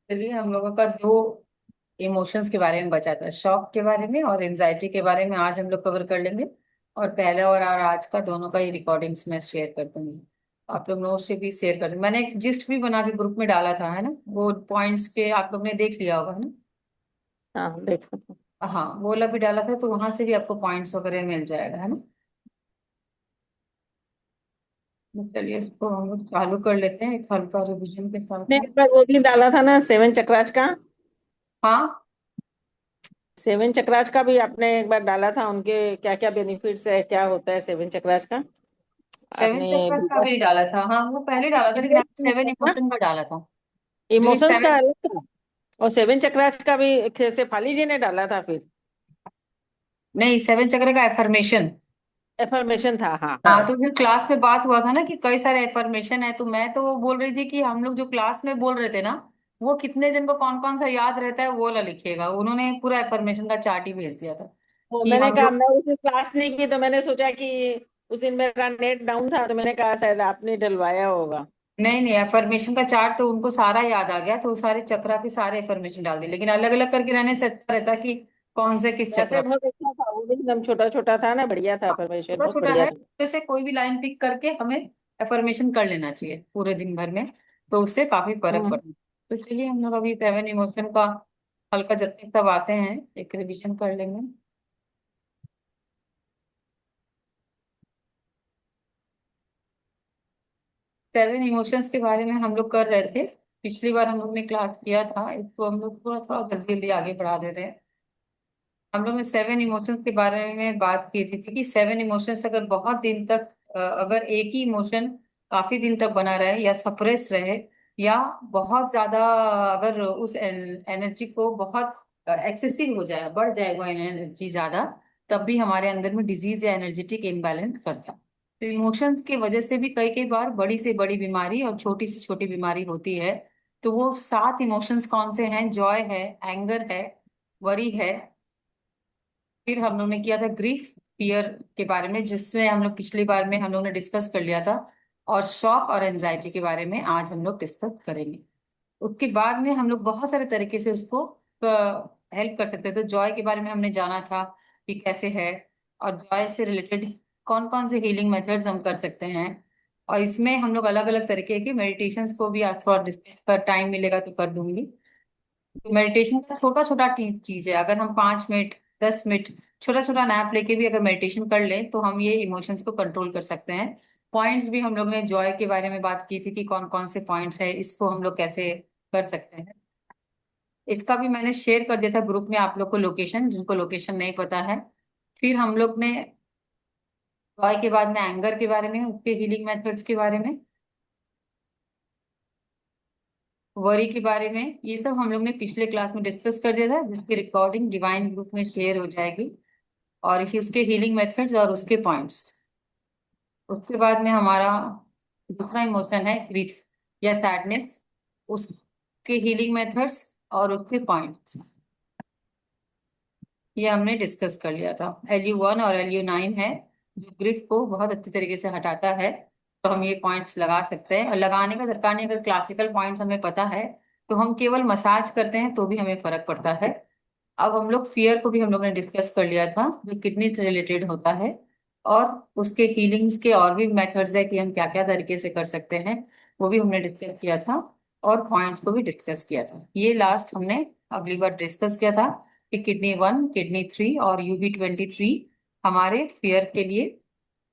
चलिए हम लोगों का दो इमोशंस के बारे में बचा था, शॉक के बारे में और एंजाइटी के बारे में आज हम लोग कवर कर लेंगे। और पहला और आज का दोनों का ही रिकॉर्डिंग्स मैं शेयर कर दूंगी। आप लोग नोट से भी शेयर कर, मैंने एक जिस्ट भी बना के ग्रुप में डाला था, है ना? वो पॉइंट्स के आप लोग ने देख लिया होगा, है ना? हाँ देखो। हाँ, वो वाला भी डाला था, तो वहां से भी आपको पॉइंट्स वगैरह मिल जाएगा, है ना? तो चलिए, तो हम लोग चालू कर लेते हैं एक हल्का रिविजन के साथ ने में। एक बार वो भी डाला था ना, सेवन चक्रास का। हाँ, सेवन चक्रास का भी आपने एक बार डाला था, उनके क्या क्या बेनिफिट्स है, क्या होता है सेवन चक्रास का। सेवन आपने चक्कर्स का भी डाला था। हाँ, वो पहले डाला था, लेकिन आपने सेवन इमोशन का डाला था। जो ये इमोशंस का सेवन, अलग था, और सेवन चक्रास का भी शेफाली जी ने डाला था फिर। नहीं, सेवन चक्र का एफर्मेशन। एफर्मेशन था, हाँ हाँ। हाँ, तो जो क्लास में बात हुआ था ना कि कई सारे एफर्मेशन है, तो मैं तो वो बोल रही थी कि हम लोग जो क्लास में बोल रहे थे ना, वो कितने जन को कौन कौन सा याद रहता है वो वाला लिखिएगा। उन्होंने पूरा एफर्मेशन का चार्ट ही भेज दिया था तो कि मैंने हम कहा, लोग। मैं उस दिन क्लास नहीं की तो मैंने सोचा कि उस दिन मेरा नेट डाउन था, तो मैंने कहा शायद आपने डलवाया होगा। नहीं नहीं, एफर्मेशन का चार्ट तो उनको सारा याद आ गया, तो वो सारे चक्रा के सारे एफर्मेशन डाल दिए, लेकिन अलग अलग करके रहने से अच्छा रहता कि कौन से किस वैसे चक्र। बहुत अच्छा था, वो भी एकदम छोटा छोटा था ना, बढ़िया था, परमेश्वर छोटा बहुत छोटा बढ़िया है, था। जैसे कोई भी लाइन पिक करके हमें एफर्मेशन कर लेना चाहिए पूरे दिन भर में, तो उससे काफी फर्क हम्म। पड़ता है। तो चलिए हम लोग अभी सेवन इमोशन का हल्का जब तक तब आते हैं एक रिवीजन कर लेंगे। सेवन इमोशंस के बारे में हम लोग कर रहे थे, पिछली बार हम लोग ने क्लास किया था, इसको हम लोग थोड़ा थोड़ा जल्दी जल्दी आगे बढ़ा दे रहे हैं। हम लोग ने सेवन इमोशंस के बारे में बात की थी कि सेवन इमोशंस अगर बहुत दिन तक अगर एक ही इमोशन काफी दिन तक बना रहे या सप्रेस रहे, या बहुत ज्यादा अगर उस एनर्जी को बहुत एक्सेसिव हो जाए, बढ़ जाए वो एनर्जी ज्यादा, तब भी हमारे अंदर में डिजीज या एनर्जेटिक इम्बैलेंस करता है। तो इमोशंस की वजह से भी कई कई बार बड़ी से बड़ी बीमारी और छोटी से छोटी बीमारी होती है। तो वो सात इमोशंस कौन से हैं? जॉय है, एंगर है, वरी है, फिर हम लोग ने किया था ग्रीफ, फियर के बारे में, जिसमें हम लोग पिछली बार में हम लोग ने डिस्कस कर लिया था। और शॉक और एंजाइटी के बारे में आज हम लोग डिस्कस करेंगे। उसके बाद में हम लोग बहुत सारे तरीके से उसको हेल्प कर सकते थे। तो जॉय के बारे में हमने जाना था कि कैसे है, और जॉय से रिलेटेड कौन कौन से हीलिंग मेथड्स हम कर सकते हैं। और इसमें हम लोग अलग अलग तरीके के मेडिटेशंस को भी आज थोड़ा डिस्कस कर, टाइम मिलेगा तो कर दूंगी। मेडिटेशन का छोटा छोटा चीज है, अगर हम 5 मिनट, 10 मिनट छोटा छोटा नैप लेके भी अगर मेडिटेशन कर लें, तो हम ये इमोशंस को कंट्रोल कर सकते हैं। पॉइंट्स भी हम लोग ने जॉय के बारे में बात की थी कि कौन कौन से पॉइंट्स है, इसको हम लोग कैसे कर सकते हैं। इसका भी मैंने शेयर कर दिया था ग्रुप में आप लोग को, लोकेशन, जिनको लोकेशन नहीं पता है। फिर हम लोग ने जॉय के बाद में एंगर के बारे में, उसके हीलिंग मेथड्स के बारे में, वरी के बारे में, ये सब हम लोग ने पिछले क्लास में डिस्कस कर दिया था, जिसकी रिकॉर्डिंग डिवाइन ग्रुप में शेयर हो जाएगी। और फिर उसके हीलिंग मेथड्स और उसके पॉइंट्स। उसके बाद में हमारा दूसरा इमोशन है ग्रीफ या सैडनेस, उसके हीलिंग मेथड्स और उसके पॉइंट्स, ये हमने डिस्कस कर लिया था। LU1 और LU9 है, जो ग्रिफ को बहुत अच्छी तरीके से हटाता है। तो हम ये पॉइंट्स लगा सकते हैं, और लगाने का दरकार नहीं, अगर क्लासिकल पॉइंट्स हमें पता है तो हम केवल मसाज करते हैं तो भी हमें फर्क पड़ता है। अब हम लोग फियर को भी हम लोग ने डिस्कस कर लिया था, जो किडनी से रिलेटेड होता है, और उसके हीलिंग्स के और भी मेथड्स है कि हम क्या क्या तरीके से कर सकते हैं, वो भी हमने डिस्कस किया था। और पॉइंट्स को भी डिस्कस किया था। ये लास्ट हमने अगली बार डिस्कस किया था कि किडनी 1, किडनी 3 और UB23 हमारे फियर के लिए,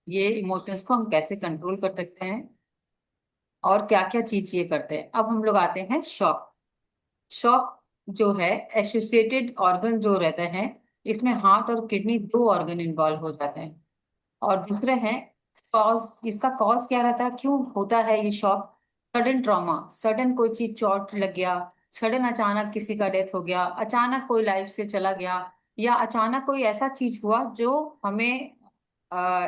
ये इमोशंस को हम कैसे कंट्रोल कर सकते हैं और क्या क्या चीज ये करते हैं। अब हम लोग आते हैं शॉक। शॉक जो है, एसोसिएटेड ऑर्गन जो रहते हैं, इसमें हार्ट और किडनी दो ऑर्गन इन्वॉल्व हो जाते हैं। और दूसरे हैं कॉज, इसका कॉज क्या रहता है, क्यों होता है ये शॉक? सडन ट्रॉमा, सडन कोई चीज चोट लग गया, सडन अचानक किसी का डेथ हो गया, अचानक कोई लाइफ से चला गया, या अचानक कोई ऐसा चीज हुआ जो हमें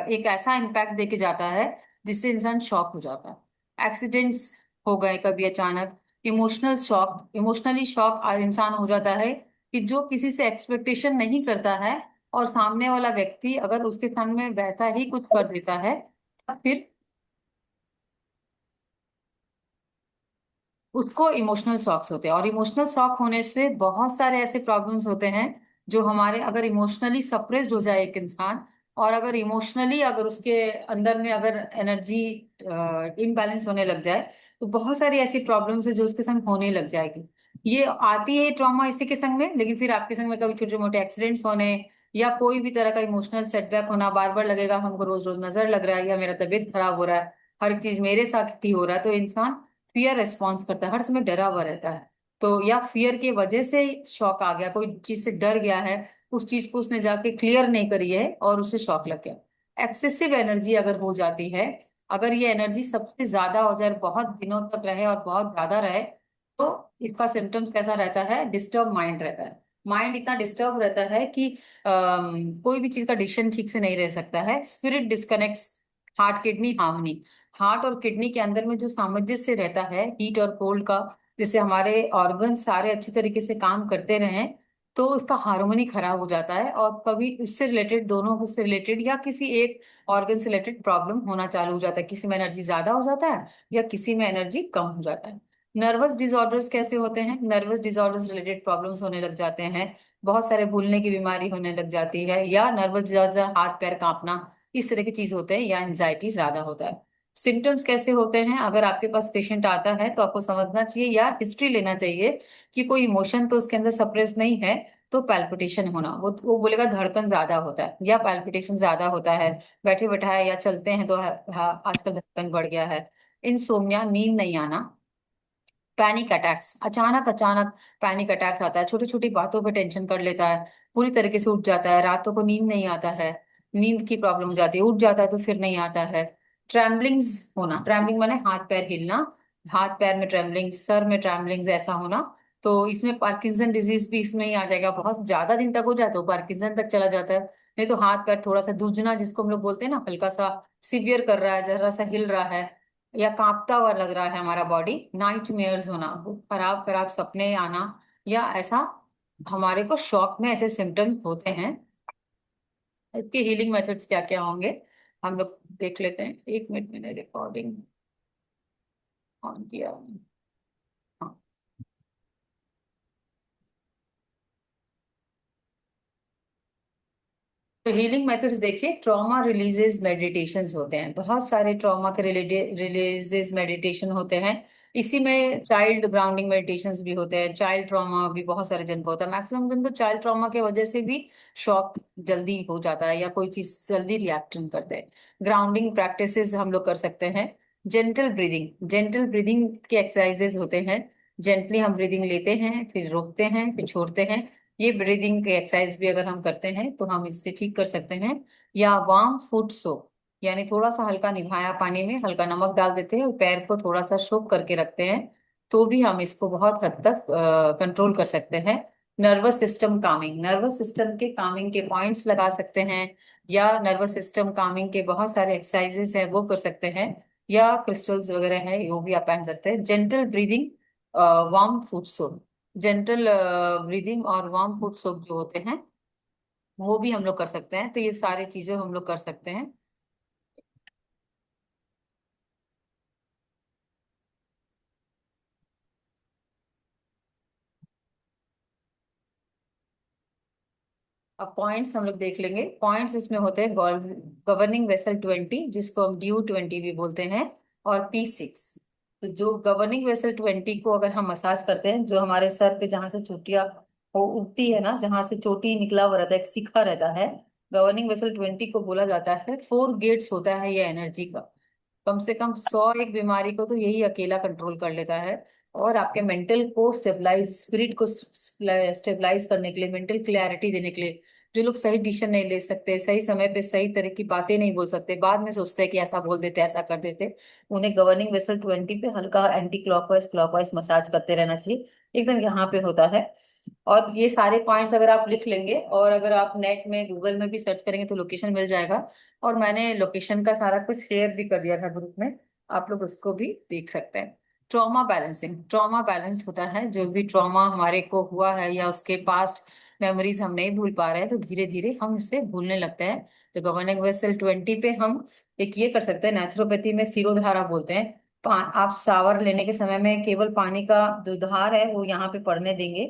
एक ऐसा इम्पैक्ट दे के जाता है जिससे इंसान शॉक हो जाता है। एक्सीडेंट्स हो गए कभी अचानक, इमोशनल शॉक, इमोशनली शॉक इंसान हो जाता है कि जो किसी से एक्सपेक्टेशन नहीं करता है, और सामने वाला व्यक्ति अगर उसके सामने वैसा ही कुछ कर देता है, तब फिर उसको इमोशनल शॉक्स होते हैं। और इमोशनल शॉक होने से बहुत सारे ऐसे प्रॉब्लम्स होते हैं जो हमारे, अगर इमोशनली सप्रेस्ड हो जाए एक इंसान, और अगर इमोशनली अगर उसके अंदर में अगर एनर्जी इम्बैलेंस होने लग जाए, तो बहुत सारी ऐसी प्रॉब्लम्स है जो उसके संग होने लग जाएगी। ये आती है ट्रॉमा इसी के संग में, लेकिन फिर आपके संग में कभी छोटे मोटे एक्सीडेंट्स होने या कोई भी तरह का इमोशनल सेटबैक होना, बार बार लगेगा हमको रोज रोज नजर लग रहा है या मेरा तबीयत खराब हो रहा है, हर एक चीज मेरे साथ ही हो रहा है, तो इंसान फियर रिस्पॉन्स करता है, हर समय डरा हुआ रहता है। तो या फियर की वजह से शॉक आ गया, कोई चीज से डर गया है, उस चीज को उसने जाके क्लियर नहीं करी है और उसे शॉक लग गया। एक्सेसिव एनर्जी अगर हो जाती है, अगर ये एनर्जी सबसे ज्यादा हो जाए, बहुत दिनों तक रहे और बहुत ज्यादा रहे, तो इसका सिम्टम कैसा रहता है? डिस्टर्ब माइंड रहता है। माइंड इतना डिस्टर्ब रहता है कि कोई भी चीज का डिसीजन ठीक से नहीं रह सकता है। Spirit disconnects, heart kidney harmony. Heart और किडनी के अंदर में जो सामंजस्य रहता है हीट और कोल्ड का, जिससे हमारे ऑर्गन सारे अच्छी तरीके से काम करते रहें, तो उसका हार्मोनी खराब हो जाता है और कभी उससे रिलेटेड, दोनों से रिलेटेड या किसी एक ऑर्गन से रिलेटेड प्रॉब्लम होना चालू हो जाता है। किसी में एनर्जी ज्यादा हो जाता है या किसी में एनर्जी कम हो जाता है। नर्वस डिसऑर्डर्स कैसे होते हैं? नर्वस डिसऑर्डर्स रिलेटेड प्रॉब्लम्स होने लग जाते हैं, बहुत सारे भूलने की बीमारी होने लग जाती है, या नर्वस डिसऑर्डर, हाथ पैर कांपना, इस तरह की चीज होते हैं, या एंजाइटी ज्यादा होता है। सिम्टम्स कैसे होते हैं? अगर आपके पास पेशेंट आता है तो आपको समझना चाहिए या हिस्ट्री लेना चाहिए कि कोई इमोशन तो उसके अंदर सप्रेस नहीं है। तो पैल्पिटेशन होना, वो बोलेगा धड़कन ज्यादा होता है या पैल्पिटेशन ज्यादा होता है, बैठे बैठाए या चलते हैं तो हाँ, आजकल धड़कन बढ़ गया है। इंसोम्निया, नींद नहीं आना। पैनिक अटैक्स, अचानक अचानक पैनिक अटैक्स आता है, छोटी छोटी बातों पे टेंशन कर लेता है, पूरी तरीके से उठ जाता है, रातों को नींद नहीं आता है, नींद की प्रॉब्लम हो जाती है, उठ जाता है तो फिर नहीं आता है। ट्रैम्बलिंग्स होना, ट्रैम्बलिंग माने हाथ पैर हिलना, हाथ पैर में ट्रैम्बलिंग्स, सर में ट्रैम्बलिंग्स ऐसा होना। तो इसमें पार्किंसन डिजीज भी इसमें ही आ जाएगा। बहुत ज्यादा दिन तक हो जाए तो पार्किंसन तक चला जाता है। नहीं तो हाथ पैर थोड़ा सा दूजना, जिसको हम लोग बोलते हैं ना, हल्का सा सीवियर कर रहा है, जरा सा हिल रहा है या कांपता हुआ लग रहा है हमारा बॉडी। नाइट मेयर्स होना, खराब खराब सपने आना, या ऐसा हमारे को शॉक में ऐसे सिम्टम्स होते हैं। इसके हीलिंग मेथड्स क्या क्या होंगे हम लोग देख लेते हैं। एक मिनट, मैंने रिकॉर्डिंग ऑन किया। हाँ। तो हीलिंग मेथड्स देखिए, ट्रॉमा रिलीजेस मेडिटेशंस होते हैं, बहुत सारे ट्रॉमा के रिलीजेस मेडिटेशन होते हैं। इसी में चाइल्ड ग्राउंडिंग मेडिटेशंस भी होते हैं। चाइल्ड ट्रॉमा भी बहुत सारे जन को होता है, मैक्सिमम जन को चाइल्ड ट्रॉमा की वजह से भी शॉक जल्दी हो जाता है या कोई चीज जल्दी रिएक्शन करते हैं। ग्राउंडिंग प्रैक्टिसेस हम लोग कर सकते हैं। जेंटल ब्रीदिंग, जेंटल ब्रीदिंग के एक्सरसाइजेस होते हैं। जेंटली हम ब्रीदिंग लेते हैं, फिर रोकते हैं, फिर छोड़ते हैं। ये ब्रीदिंग के एक्सरसाइज भी अगर हम करते हैं तो हम इससे ठीक कर सकते हैं। या वार्म फुट सोक, यानी थोड़ा सा हल्का निभाया पानी में हल्का नमक डाल देते हैं और पैर को थोड़ा सा सोक करके रखते हैं, तो भी हम इसको बहुत हद तक कंट्रोल कर सकते हैं। Nervous system Kameng, nervous system के कामिंग के पॉइंट्स लगा सकते हैं, या नर्वस सिस्टम कामिंग के बहुत सारे एक्सरसाइजेस हैं वो कर सकते हैं, या क्रिस्टल्स वगैरह हैं वो भी आप पहन सकते हैं। जेंटल ब्रीदिंग, वार्म फुट सोक, जेंटल ब्रीदिंग और वार्म फुट सोक जो होते हैं वो भी हम लोग कर सकते हैं। तो ये सारी चीजें हम लोग कर सकते हैं। अब पॉइंट्स हम लोग देख लेंगे। पॉइंट्स इसमें होते हैं गवर्निंग वेसल 20, जिसको हम ड्यू 20 भी बोलते हैं, और P6। तो जो गवर्निंग वेसल 20 को अगर हम मसाज करते हैं, जो हमारे सर पे जहां से चोटियां वो उगती है ना, जहां से चोटी निकला हुआ रहता है, एक शिखा रहता है, गवर्निंग वेसल 20 को बोला जाता है। 4 गेट्स होता है ये एनर्जी का। कम से कम 100 एक बीमारी को तो यही अकेला कंट्रोल कर लेता है। और आपके मेंटल को स्टेबलाइज, स्पिरिट को स्टेबलाइज करने के लिए, मेंटल क्लैरिटी देने के लिए, जो लोग सही डिसीजन नहीं ले सकते, सही समय पे सही तरह की बातें नहीं बोल सकते, बाद में सोचते हैं कि ऐसा बोल देते ऐसा कर देते, उन्हें गवर्निंग वेसल 20 पे हल्का एंटी क्लॉकवाइज क्लॉकवाइज मसाज करते रहना चाहिए। एकदम यहाँ पे होता है। और ये सारे पॉइंट्स अगर आप लिख लेंगे और अगर आप नेट में गूगल में भी सर्च करेंगे तो लोकेशन मिल जाएगा। और मैंने लोकेशन का सारा कुछ शेयर भी कर दिया था ग्रुप में, आप लोग उसको भी देख सकते हैं। ट्रॉमा बैलेंसिंग, ट्रॉमा बैलेंस होता है, जो भी ट्रॉमा हमारे को हुआ है या उसके पास्ट मेमोरीज हम नहीं भूल पा रहे हैं, तो धीरे धीरे हम इससे भूलने लगते हैं। तो गवर्निंग वेसल 20 पे हम एक ये कर सकते हैं, नेचुरोपैथी में सिरोधारा बोलते हैं। आप शावर लेने के समय में केवल पानी का जो धार है वो यहाँ पे पड़ने देंगे।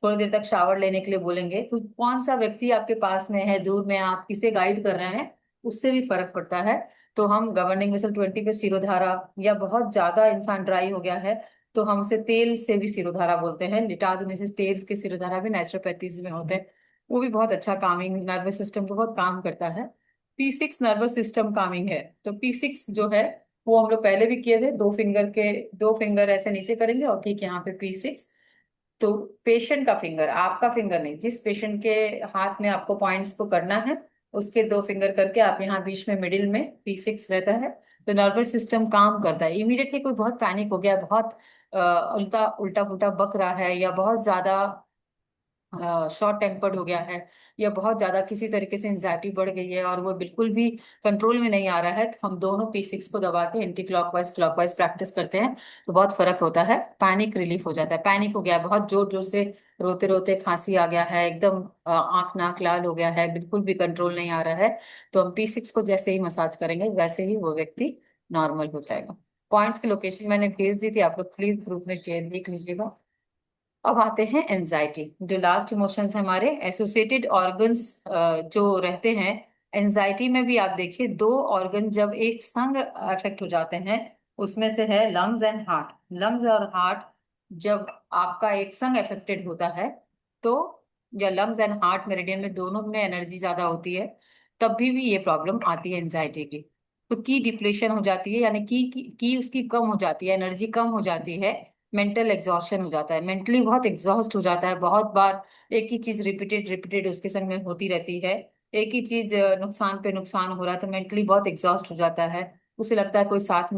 थोड़ी देर तक शावर लेने के लिए बोलेंगे, तो कौन सा व्यक्ति आपके पास में है, दूर में, आप किसे गाइड कर रहे हैं, उससे भी फर्क पड़ता है। तो हम गवर्निंग मिसल 20 पे सिरोधारा, या बहुत ज्यादा इंसान ड्राई हो गया है तो हम उसे तेल से भी सिरोधारा बोलते हैं, लिटा देने से तेल के सिरोधारा भी नेचुरोपैथीज में होते हैं। वो भी बहुत अच्छा कामिंग, नर्वस सिस्टम को बहुत काम करता है। P6 नर्वस सिस्टम कामिंग है। तो P6 जो है वो हम लोग पहले भी किए थे, दो फिंगर ऐसे नीचे करेंगे और ठीक यहाँ पे P6। तो पेशेंट का फिंगर, आपका फिंगर नहीं, जिस पेशेंट के हाथ में आपको पॉइंट्स को करना है उसके दो फिंगर करके आप यहाँ बीच में मिडिल में P6 रहता है। तो नर्वस सिस्टम काम करता है। इमीडिएटली कोई बहुत पैनिक हो गया, बहुत उल्टा उल्टा पुल्टा बक रहा है, या बहुत ज्यादा शॉर्ट टेम्पर्ड हो गया है, या बहुत ज्यादा किसी तरीके से एंजाइटी बढ़ गई है और वो बिल्कुल भी कंट्रोल में नहीं आ रहा है, तो हम दोनों P6 को दबा के एंटी क्लॉकवाइज क्लॉकवाइज प्रैक्टिस करते हैं। तो बहुत फर्क होता है, पैनिक रिलीफ हो जाता है। पैनिक हो गया है, बहुत जोर जोर से रोते रोते खांसी आ गया है, एकदम आंख नाक लाल हो गया है, बिल्कुल भी कंट्रोल नहीं आ रहा है, तो हम P6 को जैसे ही मसाज करेंगे वैसे ही वो व्यक्ति नॉर्मल हो जाएगा। पॉइंट्स की लोकेशन मैंने भेज दी थी, आप लोग प्लीज ग्रुप में शेयर देख लीजिएगा। अब आते हैं एंजाइटी, जो लास्ट इमोशंस हमारे एसोसिएटेड ऑर्गन्स जो रहते हैं। एंजाइटी में भी आप देखिए दो ऑर्गन जब एक संग अफेक्ट हो जाते हैं, उसमें से है लंग्स एंड हार्ट। लंग्स और हार्ट जब आपका एक संग अफेक्टेड होता है, तो या लंग्स एंड हार्ट मेरिडियन में दोनों में एनर्जी ज्यादा होती है, तब भी ये प्रॉब्लम आती है एंजाइटी की। तो की डिप्लेशन हो जाती है, यानी की उसकी कम हो जाती है, एनर्जी कम हो जाती है। मेंटल एग्जॉस्शन हो जाता है, मेंटली बहुत एग्जॉस्ट हो जाता है, बहुत बार एक ही चीज रिपीटेड रिपीटेड उसके संग में होती रहती है। एक ही चीज नुकसान पे नुकसान हो रहा है, तो मेंटली बहुत एग्जॉस्ट हो जाता है। उसे लगता है कोई साथ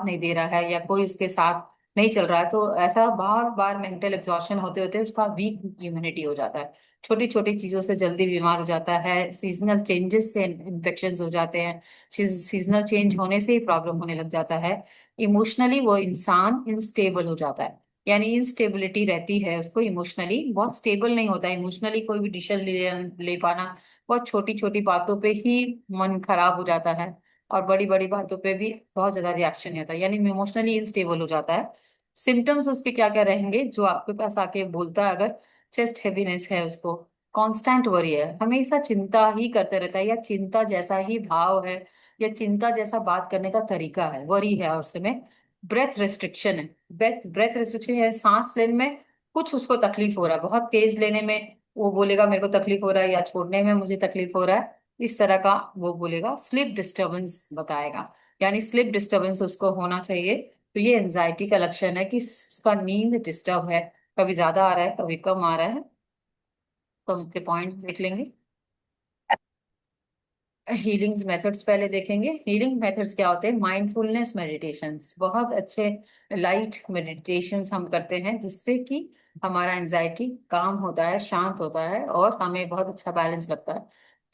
नहीं दे रहा है, या कोई उसके साथ नहीं चल रहा है। तो ऐसा बार बार मेंटल एग्जॉस्शन होते होते उसका वीक इम्यूनिटी हो जाता है, छोटी छोटी चीजों से जल्दी बीमार हो जाता है, सीजनल चेंजेस से इन्फेक्शन हो जाते हैं, सीजनल चेंज होने से ही प्रॉब्लम होने लग जाता है। इमोशनली वो इंसान इंस्टेबल हो जाता है, यानी इंस्टेबिलिटी रहती है उसको, इमोशनली बहुत स्टेबल नहीं होता। इमोशनली कोई भी डिसीजन ले पाना, बहुत छोटी छोटी बातों पे ही मन खराब हो जाता है, और बड़ी बड़ी बातों पे भी बहुत ज्यादा रिएक्शन नहीं होता, यानी इमोशनली इंस्टेबल हो जाता है। सिम्टम्स उसके क्या क्या रहेंगे जो आपके पास आके बोलता है, अगर चेस्ट हैवीनेस है उसको, कांस्टेंट वरी है, हमेशा चिंता ही करते रहता है, या चिंता जैसा ही भाव है, या चिंता जैसा बात करने का तरीका है, वरी है। और उसमें ब्रेथ रिस्ट्रिक्शन है, ब्रेथ ब्रेथ रिस्ट्रिक्शन है, सांस लेने में कुछ उसको तकलीफ हो रहा है, बहुत तेज लेने में वो बोलेगा मेरे को तकलीफ हो रहा है, या छोड़ने में मुझे तकलीफ हो रहा है, इस तरह का वो बोलेगा। स्लीप डिस्टरबेंस बताएगा, यानी स्लीप डिस्टरबेंस उसको होना चाहिए। तो ये एंजाइटी का लक्षण है कि उसका नींद डिस्टर्ब है, कभी ज्यादा आ रहा है कभी कम आ रहा है। तो हम इसके पॉइंट देख लेंगे। हीलिंग्स मेथड्स पहले देखेंगे। हीलिंग मेथड्स क्या होते हैं? माइंडफुलनेस मेडिटेशंस, बहुत अच्छे लाइट मेडिटेशंस हम करते हैं, जिससे कि हमारा एंजाइटी काम होता है, शांत होता है, और हमें बहुत अच्छा बैलेंस लगता है।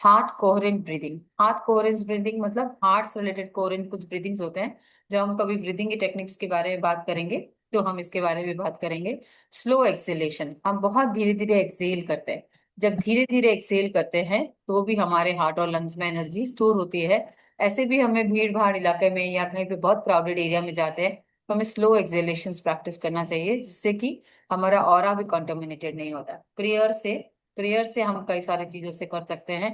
Heart coherent breathing, heart coherence breathing मतलब हार्ट से रिलेटेड कोहेरेंट कुछ ब्रीदिंग्स होते हैं। जब हम कभी ब्रीदिंग की टेक्निक्स के बारे में बात करेंगे तो हम इसके बारे में बात करेंगे। स्लो एक्सेलेशन, हम बहुत धीरे धीरे एक्सेल करते हैं। जब धीरे धीरे एक्सेल करते हैं तो भी हमारे हार्ट और लंग्स में एनर्जी स्टोर होती है। ऐसे भी हमें भीड़ भाड़ इलाके में या कहीं पे बहुत क्राउडेड एरिया में जाते हैं तो हमें स्लो एक्सेलेशन प्रैक्टिस करना चाहिए, जिससे कि हमारा ऑरा भी कॉन्टेमिनेटेड नहीं होता। प्रेयर से हम कई सारी चीजों से कर सकते हैं।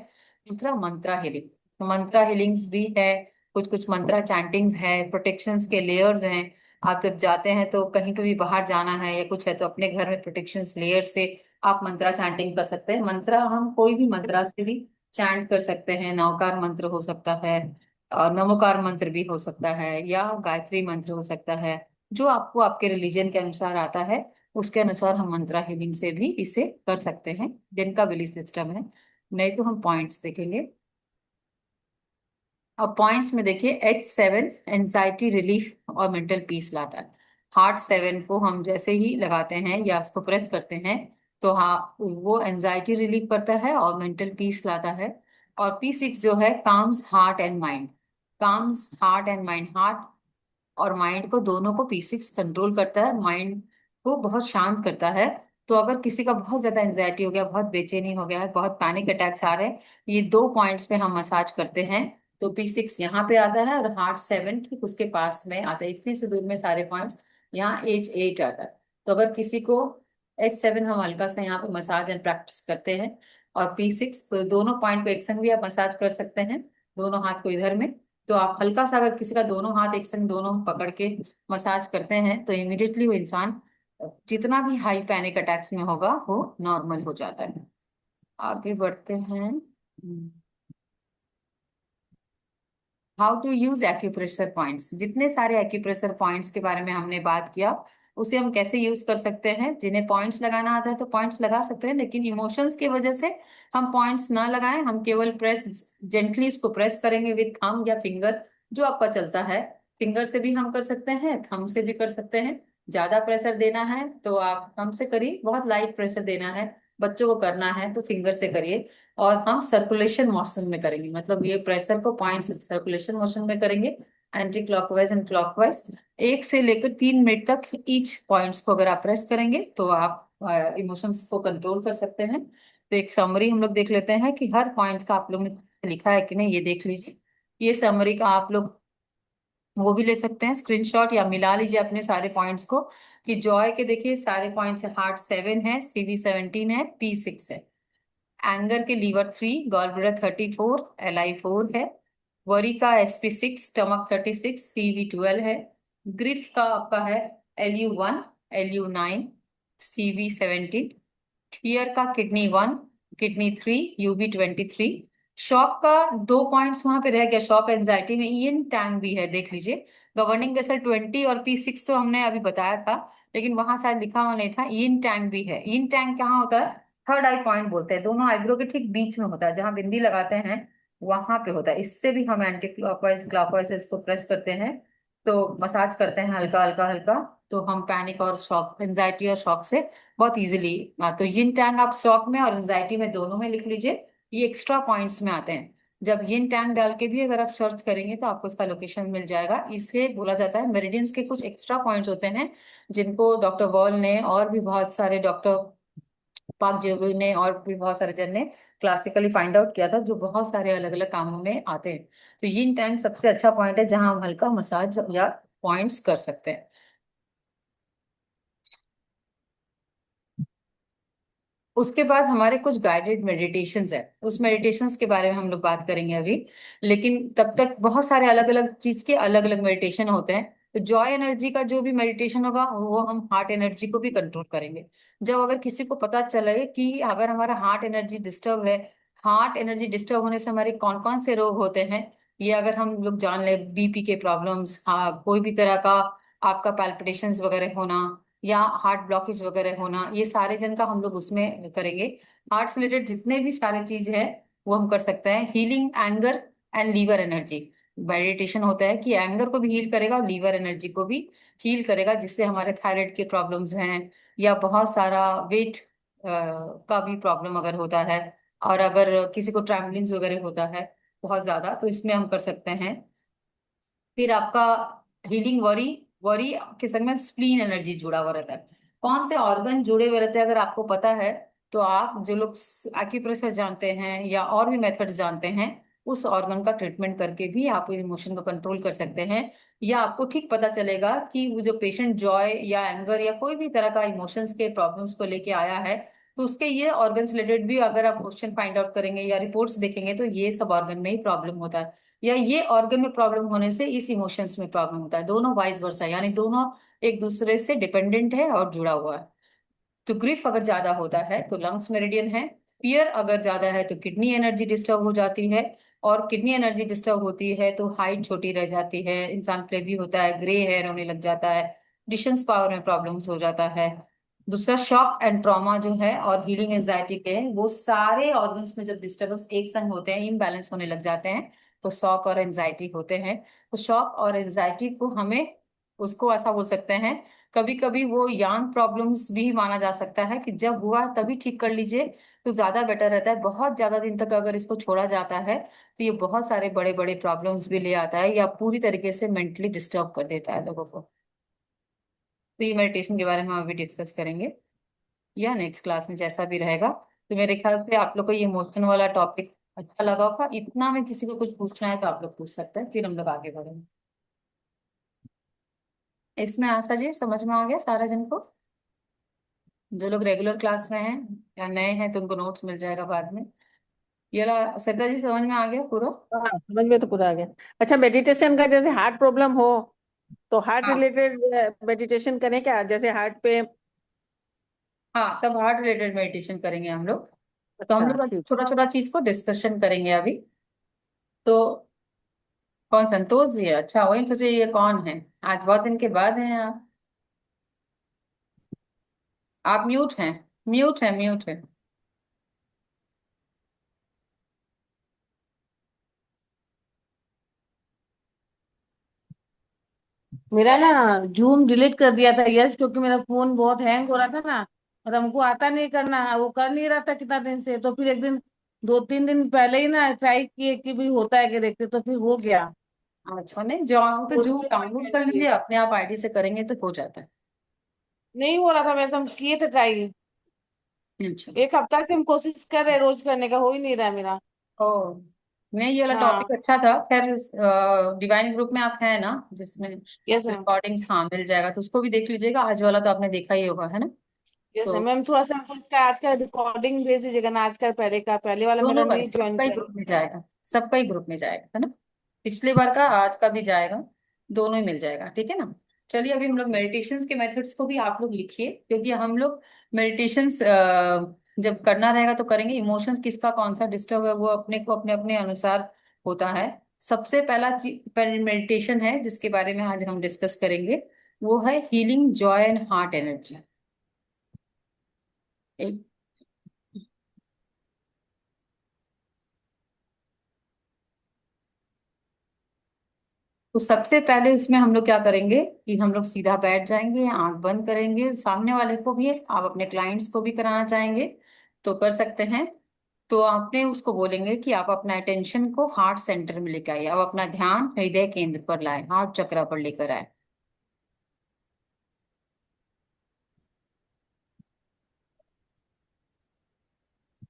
दूसरा मंत्रा हीलिंग, मंत्रा हीलिंग्स भी है, कुछ कुछ मंत्रा चैंटिंग्स है, प्रोटेक्शंस के लेयर्स हैं। आप जब जाते हैं तो कहीं पे भी बाहर जाना है या कुछ है, तो अपने घर में प्रोटेक्शंस लेयर से आप मंत्रा चैंटिंग कर सकते हैं। मंत्रा हम कोई भी मंत्रा से भी चैंट कर सकते हैं, नवकार मंत्र हो सकता है, और नमोकार मंत्र भी हो सकता है, या गायत्री मंत्र हो सकता है। जो आपको आपके रिलीजन के अनुसार आता है उसके अनुसार हम मंत्रा हीलिंग से भी इसे कर सकते हैं, जिनका बिलीफ सिस्टम है। नहीं तो हम पॉइंट्स देखेंगे। अब पॉइंट्स में देखिए, H7 एंजाइटी रिलीफ और मेंटल पीस लाता है। हार्ट 7 को हम जैसे ही लगाते हैं या उसको प्रेस करते हैं, तो हाँ वो एंजाइटी रिलीफ करता है और मेंटल पीस लाता है। और P6 जो है calms heart and mind, calms heart and mind, heart और माइंड को दोनों को P6 कंट्रोल करता है, माइंड को बहुत शांत करता है। तो अगर किसी का बहुत ज्यादा एंजाइटी हो गया, बहुत बेचैनी हो गया है, बहुत पैनिक अटैक्स आ रहे हैं, ये दो पॉइंट्स पे हम मसाज करते हैं, तो P6 यहाँ पे आता है, और हार्ट 7 ठीक उसके पास में आता है, इतनी सी दूर में सारे पॉइंट्स। यहाँ H8 आता है। तो अगर किसी को H7, हम हल्का सा यहाँ पे मसाज एंड प्रैक्टिस करते हैं, और P6, तो दोनों पॉइंट को एक संग भी आप मसाज कर सकते हैं, दोनों हाथ को इधर में। तो आप हल्का सा, अगर किसी का दोनों हाथ एक संग दोनों पकड़ के मसाज करते हैं, तो इमिडिएटली वो इंसान जितना भी हाई पैनिक अटैक्स में होगा वो नॉर्मल हो जाता है। आगे बढ़ते हैं। How to use acupressure points. जितने सारे एक्यूप्रेशर पॉइंट्स के बारे में हमने बात किया, उसे हम कैसे यूज कर सकते हैं। जिन्हें पॉइंट्स लगाना आता है तो पॉइंट्स लगा सकते हैं, लेकिन इमोशंस की वजह से हम पॉइंट्स ना लगाएं, हम केवल प्रेस, जेंटली उसको प्रेस करेंगे विथ थंब या फिंगर, जो आपका चलता है। फिंगर से भी हम कर सकते हैं, थंब से भी कर सकते हैं। ज्यादा प्रेशर देना है तो आप थंब से करिए, बहुत लाइट प्रेशर देना है, बच्चों को करना है तो फिंगर से करिए। और हम सर्कुलेशन मोशन में करेंगे, मतलब ये प्रेशर को पॉइंट सर्कुलेशन मोशन में करेंगे, एंटी क्लॉकवाइज एंड क्लॉकवाइज। 1 से लेकर 3 मिनट तक ईच पॉइंट्स को अगर आप प्रेस करेंगे तो आप इमोशंस को कंट्रोल कर सकते हैं। तो एक समरी हम लोग देख लेते हैं कि हर पॉइंट्स का आप लोग ने लिखा है कि नहीं, ये देख लीजिए। ये समरी का आप लोग वो भी ले सकते हैं स्क्रीनशॉट, या मिला लीजिए अपने सारे पॉइंट्स को। कि जॉय के देखिए सारे पॉइंट्स है, हार्ट 7 है, CV 17 है, P6 है। एंगर के लीवर 3, गॉल ब्लैडर 34, LI 4 है। वरी का SP 6, स्टमक 36, CV 12 है। ग्रिफ का आपका है LU 1, LU 9, CV 17। ईयर का किडनी 1, किडनी 3, UB 23। शॉक का 2 पॉइंट्स वहां पे रह गया, शॉक एंजाइटी में ईएन टैंग भी है, देख लीजिए। गवर्निंग वेसल 20 और P6 तो हमने अभी बताया था, लेकिन वहां शायद लिखा हुआ नहीं था। ईन टैंग भी है। ईन टैंग कहाँ होता है? थर्ड आई पॉइंट बोलते हैं, दोनों आईब्रो के ठीक बीच में होता है, जहां बिंदी लगाते हैं वहां पे होता है। इससे भी हम एंटी क्लॉकवाइज क्लॉकवाइज इसको प्रेस करते हैं, तो मसाज करते हैं हल्का हल्का हल्का, तो हम पैनिक और शॉक, एंजाइटी और शॉक से बहुत इजीली। तो यिन टैंग आप शॉक में और एंजाइटी में दोनों में लिख लीजिए, ये एक्स्ट्रा पॉइंट्स में आते हैं। जब यिन टैंग डाल के भी अगर आप सर्च करेंगे तो आपको इसका लोकेशन मिल जाएगा। इसे बोला जाता है मेरिडियंस के कुछ एक्स्ट्रा पॉइंट्स होते हैं, जिनको डॉक्टर वॉल ने और भी बहुत सारे डॉक्टर पाक जेबी ने और भी बहुत सारे जन ने क्लासिकली फाइंड आउट किया था, जो बहुत सारे अलग अलग कामों में आते हैं। तो यिन टैंग सबसे अच्छा पॉइंट है जहां हम हल्का मसाज या पॉइंट्स कर सकते हैं। उसके बाद हमारे कुछ गाइडेड मेडिटेशंस है, उस मेडिटेशंस के बारे में हम लोग बात करेंगे अभी। लेकिन तब तक बहुत सारे अलग अलग चीज के अलग अलग मेडिटेशन होते हैं। तो जॉय एनर्जी का जो भी मेडिटेशन होगा वो हम हार्ट एनर्जी को भी कंट्रोल करेंगे। जब अगर किसी को पता चले कि अगर हमारा हार्ट एनर्जी डिस्टर्ब है, हार्ट एनर्जी डिस्टर्ब होने से हमारे कौन कौन से रोग होते हैं, ये अगर हम लोग जान ले, BP के प्रॉब्लम्स, हाँ कोई भी तरह का आपका पैल्पिटेशंस वगैरह होना, या हार्ट ब्लॉकेज वगैरह होना, ये सारे जन का हम लोग उसमें करेंगे। हार्ट से रिलेटेड जितने भी सारे चीज है वो हम कर सकते हैं। Healing anger and liver energy, meditation होता है कि एंगर को भी हील करेगा, लीवर एनर्जी को भी हील करेगा, जिससे हमारे थायराइड के प्रॉब्लम्स हैं, या बहुत सारा वेट का भी प्रॉब्लम अगर होता है, और अगर किसी को ट्रैवलिंग्स वगैरह होता है बहुत ज्यादा, तो इसमें हम कर सकते हैं। फिर आपका हीलिंग वरी, वरी के संग में स्प्लीन एनर्जी जुड़ा हुआ रहता है। कौन से ऑर्गन जुड़े हुए रहते हैं अगर आपको पता है, तो आप जो लोग एक्यूप्रेशर जानते हैं या और भी मेथड्स जानते हैं, उस ऑर्गन का ट्रीटमेंट करके भी आप इमोशन को कंट्रोल कर सकते हैं। या आपको ठीक पता चलेगा कि वो जो पेशेंट जॉय या एंगर या कोई भी तरह का इमोशंस के प्रॉब्लम्स को लेके आया है, तो उसके ये ऑर्गन रिलेटेड भी अगर आप क्वेश्चन फाइंड आउट करेंगे या रिपोर्ट्स देखेंगे, तो ये सब ऑर्गन में ही प्रॉब्लम होता है, या ये ऑर्गन में प्रॉब्लम होने से इस इमोशंस में प्रॉब्लम होता है, दोनों वाइस वर्सा, यानी दोनों एक दूसरे से डिपेंडेंट है और जुड़ा हुआ है। तो ग्रिफ अगर ज्यादा होता है तो लंग्स मेरिडियन है। फियर अगर ज्यादा है तो किडनी एनर्जी डिस्टर्ब हो जाती है, और किडनी एनर्जी डिस्टर्ब होती है तो हाइट छोटी रह जाती है, इंसान फ्लेबी होता है, ग्रे हेयर होने लग जाता है, डिशंस पावर में प्रॉब्लम्स हो जाता है। दूसरा शॉक एंड ट्रॉमा जो है और हीलिंग एंजाइटी के, वो सारे ऑर्गन्स में जब डिस्टर्बेंस एक संग होते हैं, इम्बैलेंस होने लग जाते हैं, तो शॉक और एंजाइटी होते हैं। तो शॉक और एंजाइटी को हमें, उसको ऐसा बोल सकते हैं, कभी कभी वो यांग प्रॉब्लम्स भी माना जा सकता है, कि जब हुआ तभी ठीक कर लीजिए तो ज्यादा बेटर रहता है। बहुत ज्यादा दिन तक अगर इसको छोड़ा जाता है तो ये बहुत सारे बड़े बड़े प्रॉब्लम्स भी ले आता है, या पूरी तरीके से मेंटली डिस्टर्ब कर देता है लोगों को। तो ये मेडिटेशन के बारे में हम अभी डिस्कस करेंगे, या नेक्स्ट क्लास में जैसा भी रहेगा। तो मेरे ख्याल से आप लोग को ये इमोशन वाला टॉपिक अच्छा लगा होगा। इतना में किसी को कुछ पूछना है तो आप लोग पूछ सकते हैं, फिर हम लोग आगे बढ़ेंगे। इसमें आशा जी समझ में आ गया सारा जन को? जो लोग रेगुलर क्लास में हैं या नए हैं तो उनको नोट्स मिल जाएगा बाद में। ये ला श्रद्धा जी समझ में आ गया पूरा? हाँ, समझ में तो पूरा आ गया। अच्छा, मेडिटेशन का जैसे हार्ट प्रॉब्लम हो तो हार्ट हाँ। रिलेटेड मेडिटेशन करें क्या, जैसे हार्ट पे? हाँ, तब हार्ट रिलेटेड मेडिटेशन करेंगे हम लोग। तो हम अच्छा, लोग ठीक। छोटा छोटा चीज को डिस्कशन करेंगे अभी। तो कौन, संतोष जी है? अच्छा, वही सोचे ये कौन है, आज बहुत दिन के बाद हैं आप। आप म्यूट हैं, म्यूट है, म्यूट है। मेरा ना जूम डिलीट कर दिया था यस, क्योंकि मेरा फोन बहुत हैंग हो रहा था ना, और हमको आता नहीं करना, वो कर नहीं रहा था कितना दिन से। तो फिर एक दिन, 2-3 दिन पहले ही ना ट्राई किए कि भी होता है कि देखते, तो फिर हो गया। अच्छा, नहीं जो तो तो जो इसलिए मैं डाउनलोड कह कर रही थी, लीजिए, अपने आप आईडी से करेंगे तो हो जाता है। नहीं हो रहा था वैसे, हम किए थे ट्राई। अच्छा। एक हफ्ता से हम कोशिश कर रहे हैं रोज करने का, हो ही नहीं रहा है मेरा। ओ, नहीं ये वाला हाँ। टॉपिक अच्छा था। खैर डिवाइन ग्रुप में आप हैं ना, जिसमें यस मैम। रिकॉर्डिंग्स, हाँ मिल जाएगा, तो उसको भी देख लीजिएगा। आज वाला तो आपने देखा ही होगा, है ना? यस तो मैम, थोड़ा सा हमको इसका आज का रिकॉर्डिंग भेज दीजिएगा ना, आज का पहले का, पहले वाला मेरा दोनों का नहीं ज्वाइन सबका ही किया। ग्रुप में जाएगा, सबका ही ग्रुप में जाएगा, है ना? पिछले बार का आज का भी जाएगा, दोनों ही मिल जाएगा, ठीक है ना? चलिए, अभी हम लोग मेडिटेशंस के मेथड्स को भी आप लोग लिखिए, क्योंकि हम लोग मेडिटेशंस जब करना रहेगा तो करेंगे। इमोशंस किसका कौन सा डिस्टर्ब है वो अपने को अपने अपने अनुसार होता है। सबसे पहला मेडिटेशन है जिसके बारे में आज हम डिस्कस करेंगे, वो है healing Joy and heart energy. तो सबसे पहले इसमें हम लोग क्या करेंगे कि हम लोग सीधा बैठ जाएंगे, आंख बंद करेंगे। सामने वाले को भी, आप अपने क्लाइंट्स को भी कराना चाहेंगे तो कर सकते हैं। तो आपने उसको बोलेंगे कि आप अपना अटेंशन को हार्ट सेंटर में लेकर आइए, आप अपना ध्यान हृदय केंद्र पर लाएं, हार्ट चक्र पर लेकर आए।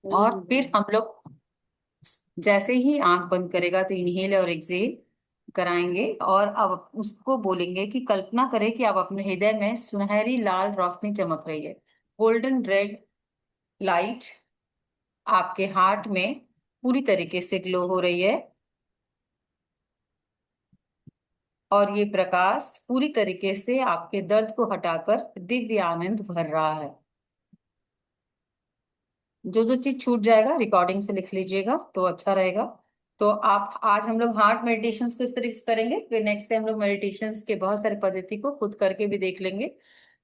और फिर हम लोग जैसे ही आंख बंद करेगा तो इनहेल और एक्सहेल कराएंगे, और अब उसको बोलेंगे कि कल्पना करें कि आप अपने हृदय में सुनहरी लाल रोशनी चमक रही है, गोल्डन रेड लाइट आपके हार्ट में पूरी तरीके से ग्लो हो रही है, और ये प्रकाश पूरी तरीके से आपके दर्द को हटाकर दिव्य आनंद भर रहा है। जो जो चीज छूट जाएगा रिकॉर्डिंग से लिख लीजिएगा तो अच्छा रहेगा। तो आप, आज हम लोग हार्ट मेडिटेशंस को इस तरीके से करेंगे, फिर नेक्स्ट से हम लोग मेडिटेशंस के बहुत सारे पद्धति को खुद करके भी देख लेंगे।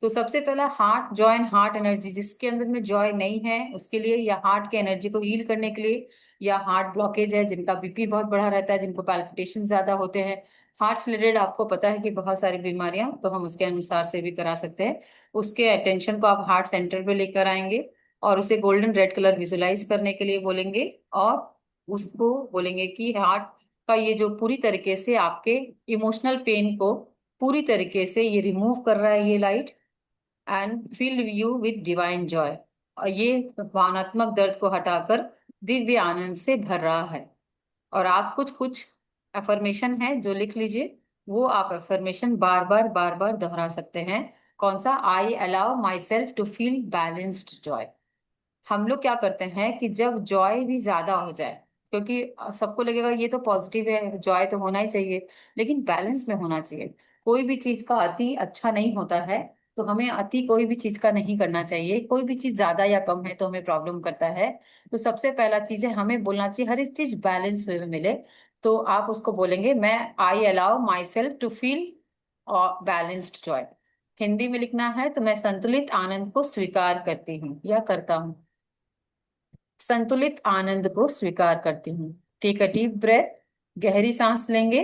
तो सबसे पहला heart Joy and heart energy, जिसके अंदर में जॉय नहीं है उसके लिए, या हार्ट के एनर्जी को हील करने के लिए, या हार्ट ब्लॉकेज है, जिनका बीपी बहुत बढ़ा रहता है, जिनको पैल्पिटेशन ज्यादा होते हैं, हार्ट से रिलेटेड आपको पता है कि बहुत सारी बीमारियां, तो हम उसके अनुसार से भी करा सकते हैं। उसके अटेंशन को आप हार्ट सेंटर पे लेकर आएंगे, और उसे गोल्डन रेड कलर विजुलाइज करने के लिए बोलेंगे, और उसको बोलेंगे कि हार्ट का ये जो पूरी तरीके से आपके इमोशनल पेन को पूरी तरीके से ये रिमूव कर रहा है ये light, and fill you with divine joy, और ये भावनात्मक दर्द को हटाकर दिव्य आनंद से भर रहा है। और आप कुछ कुछ अफर्मेशन है जो लिख लीजिए, वो आप अफर्मेशन बार बार दोहरा सकते हैं। कौन सा? I allow myself to feel balanced joy. हम लोग क्या करते हैं कि जब जॉय भी ज्यादा हो जाए, क्योंकि सबको लगेगा ये तो पॉजिटिव है, जॉय तो होना ही चाहिए, लेकिन बैलेंस में होना चाहिए। कोई भी चीज का अति अच्छा नहीं होता है, तो हमें अति कोई भी चीज का नहीं करना चाहिए। कोई भी चीज ज्यादा या कम है तो हमें प्रॉब्लम करता है। तो सबसे पहला चीज है, हमें बोलना चाहिए हर एक चीज बैलेंस वे में मिले। तो आप उसको बोलेंगे, मैं I allow myself to feel balanced joy. Hindi में लिखना है तो मैं संतुलित आनंद को स्वीकार करती हूँ या करता हूँ, संतुलित आनंद को स्वीकार करती हूँ। टेक अ डीप ब्रेथ, गहरी सांस लेंगे,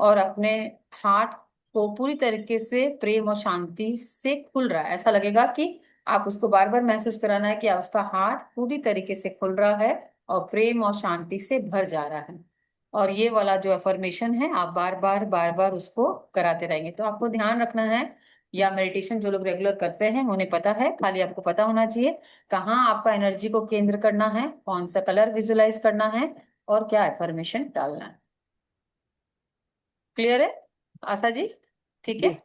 और अपने हार्ट को पूरी तरीके से प्रेम और शांति से खुल रहा है, ऐसा लगेगा कि आप उसको बार बार महसूस कराना है कि आप उसका हार्ट पूरी तरीके से खुल रहा है और प्रेम और शांति से भर जा रहा है। और ये वाला जो अफर्मेशन है, आप बार बार उसको कराते रहेंगे। तो आपको ध्यान रखना है, या मेडिटेशन जो लोग रेगुलर करते हैं उन्हें पता है, खाली आपको पता होना चाहिए कहाँ आपका एनर्जी को केंद्र करना है, कौन सा कलर विजुलाइज करना है, और क्या एफर्मेशन डालना है। क्लियर है आशा जी? ठीक है। जी।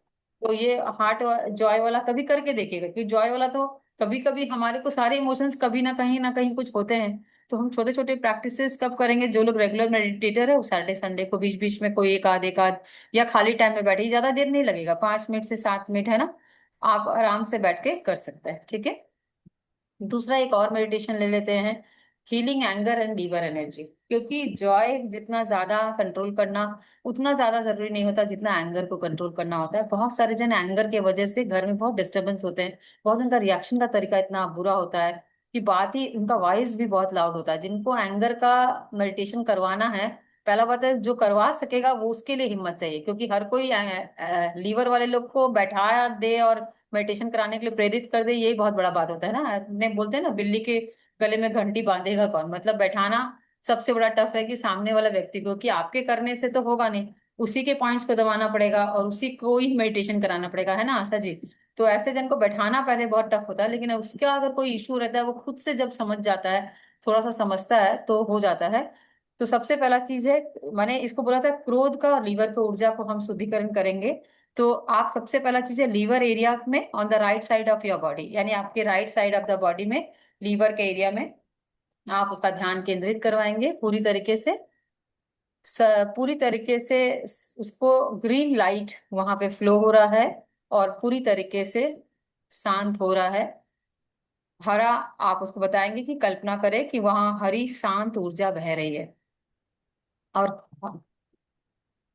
तो ये हार्ट जॉय वाला कभी करके देखिएगा, क्योंकि जॉय वाला तो कभी कभी हमारे को सारे इमोशंस कभी ना कहीं कुछ होते हैं। तो हम छोटे छोटे प्रैक्टिसेस कब करेंगे, जो लोग रेगुलर मेडिटेटर है वो सैटरडे संडे को बीच बीच में कोई एक आध या खाली टाइम में बैठे, ज्यादा देर नहीं लगेगा, 5 मिनट से 7 मिनट है ना, आप आराम से बैठ के कर सकते हैं। ठीक है। दूसरा एक और मेडिटेशन ले लेते हैं, healing anger and liver energy. क्योंकि जॉय जितना ज्यादा कंट्रोल करना उतना ज्यादा जरूरी नहीं होता जितना एंगर को कंट्रोल करना होता है। बहुत सारे जन एंगर के वजह से घर में बहुत डिस्टरबेंस होते हैं, बहुत उनका रिएक्शन का तरीका इतना बुरा होता है कि बात ही, उनका वॉइस भी बहुत लाउड होता है। जिनको एंगर का मेडिटेशन करवाना है, पहला बात है जो करवा सकेगा वो, उसके लिए हिम्मत चाहिए, क्योंकि हर कोई लीवर वाले लोग को बैठा दे और मेडिटेशन कराने के लिए प्रेरित कर दे, यही बहुत बड़ा बात होता है ना। अपने बोलते हैं ना, बिल्ली के गले में घंटी बांधेगा कौन, मतलब बैठाना सबसे बड़ा टफ है कि सामने वाला व्यक्ति को, कि आपके करने से तो होगा नहीं, उसी के पॉइंट्स को दबाना पड़ेगा और उसी को ही मेडिटेशन कराना पड़ेगा, है ना आशा जी? तो ऐसे जन को बैठाना पहले बहुत टफ होता है, लेकिन उसका अगर कोई इशू रहता है, वो खुद से जब समझ जाता है, थोड़ा सा समझता है, तो हो जाता है। तो सबसे पहला चीज है, मैंने इसको बोला था क्रोध का और लीवर को, ऊर्जा को हम शुद्धिकरण करेंगे। तो आप सबसे पहला चीज है लीवर एरिया में, on the right side of your body, यानी आपके right side of the body में, लीवर के एरिया में आप उसका ध्यान केंद्रित करवाएंगे पूरी तरीके से। स, पूरी तरीके से उसको ग्रीन लाइट वहां पे फ्लो हो रहा है और पूरी तरीके से शांत हो रहा है। हरा, आप उसको बताएंगे कि कल्पना करें कि वहां हरी शांत ऊर्जा बह रही है, और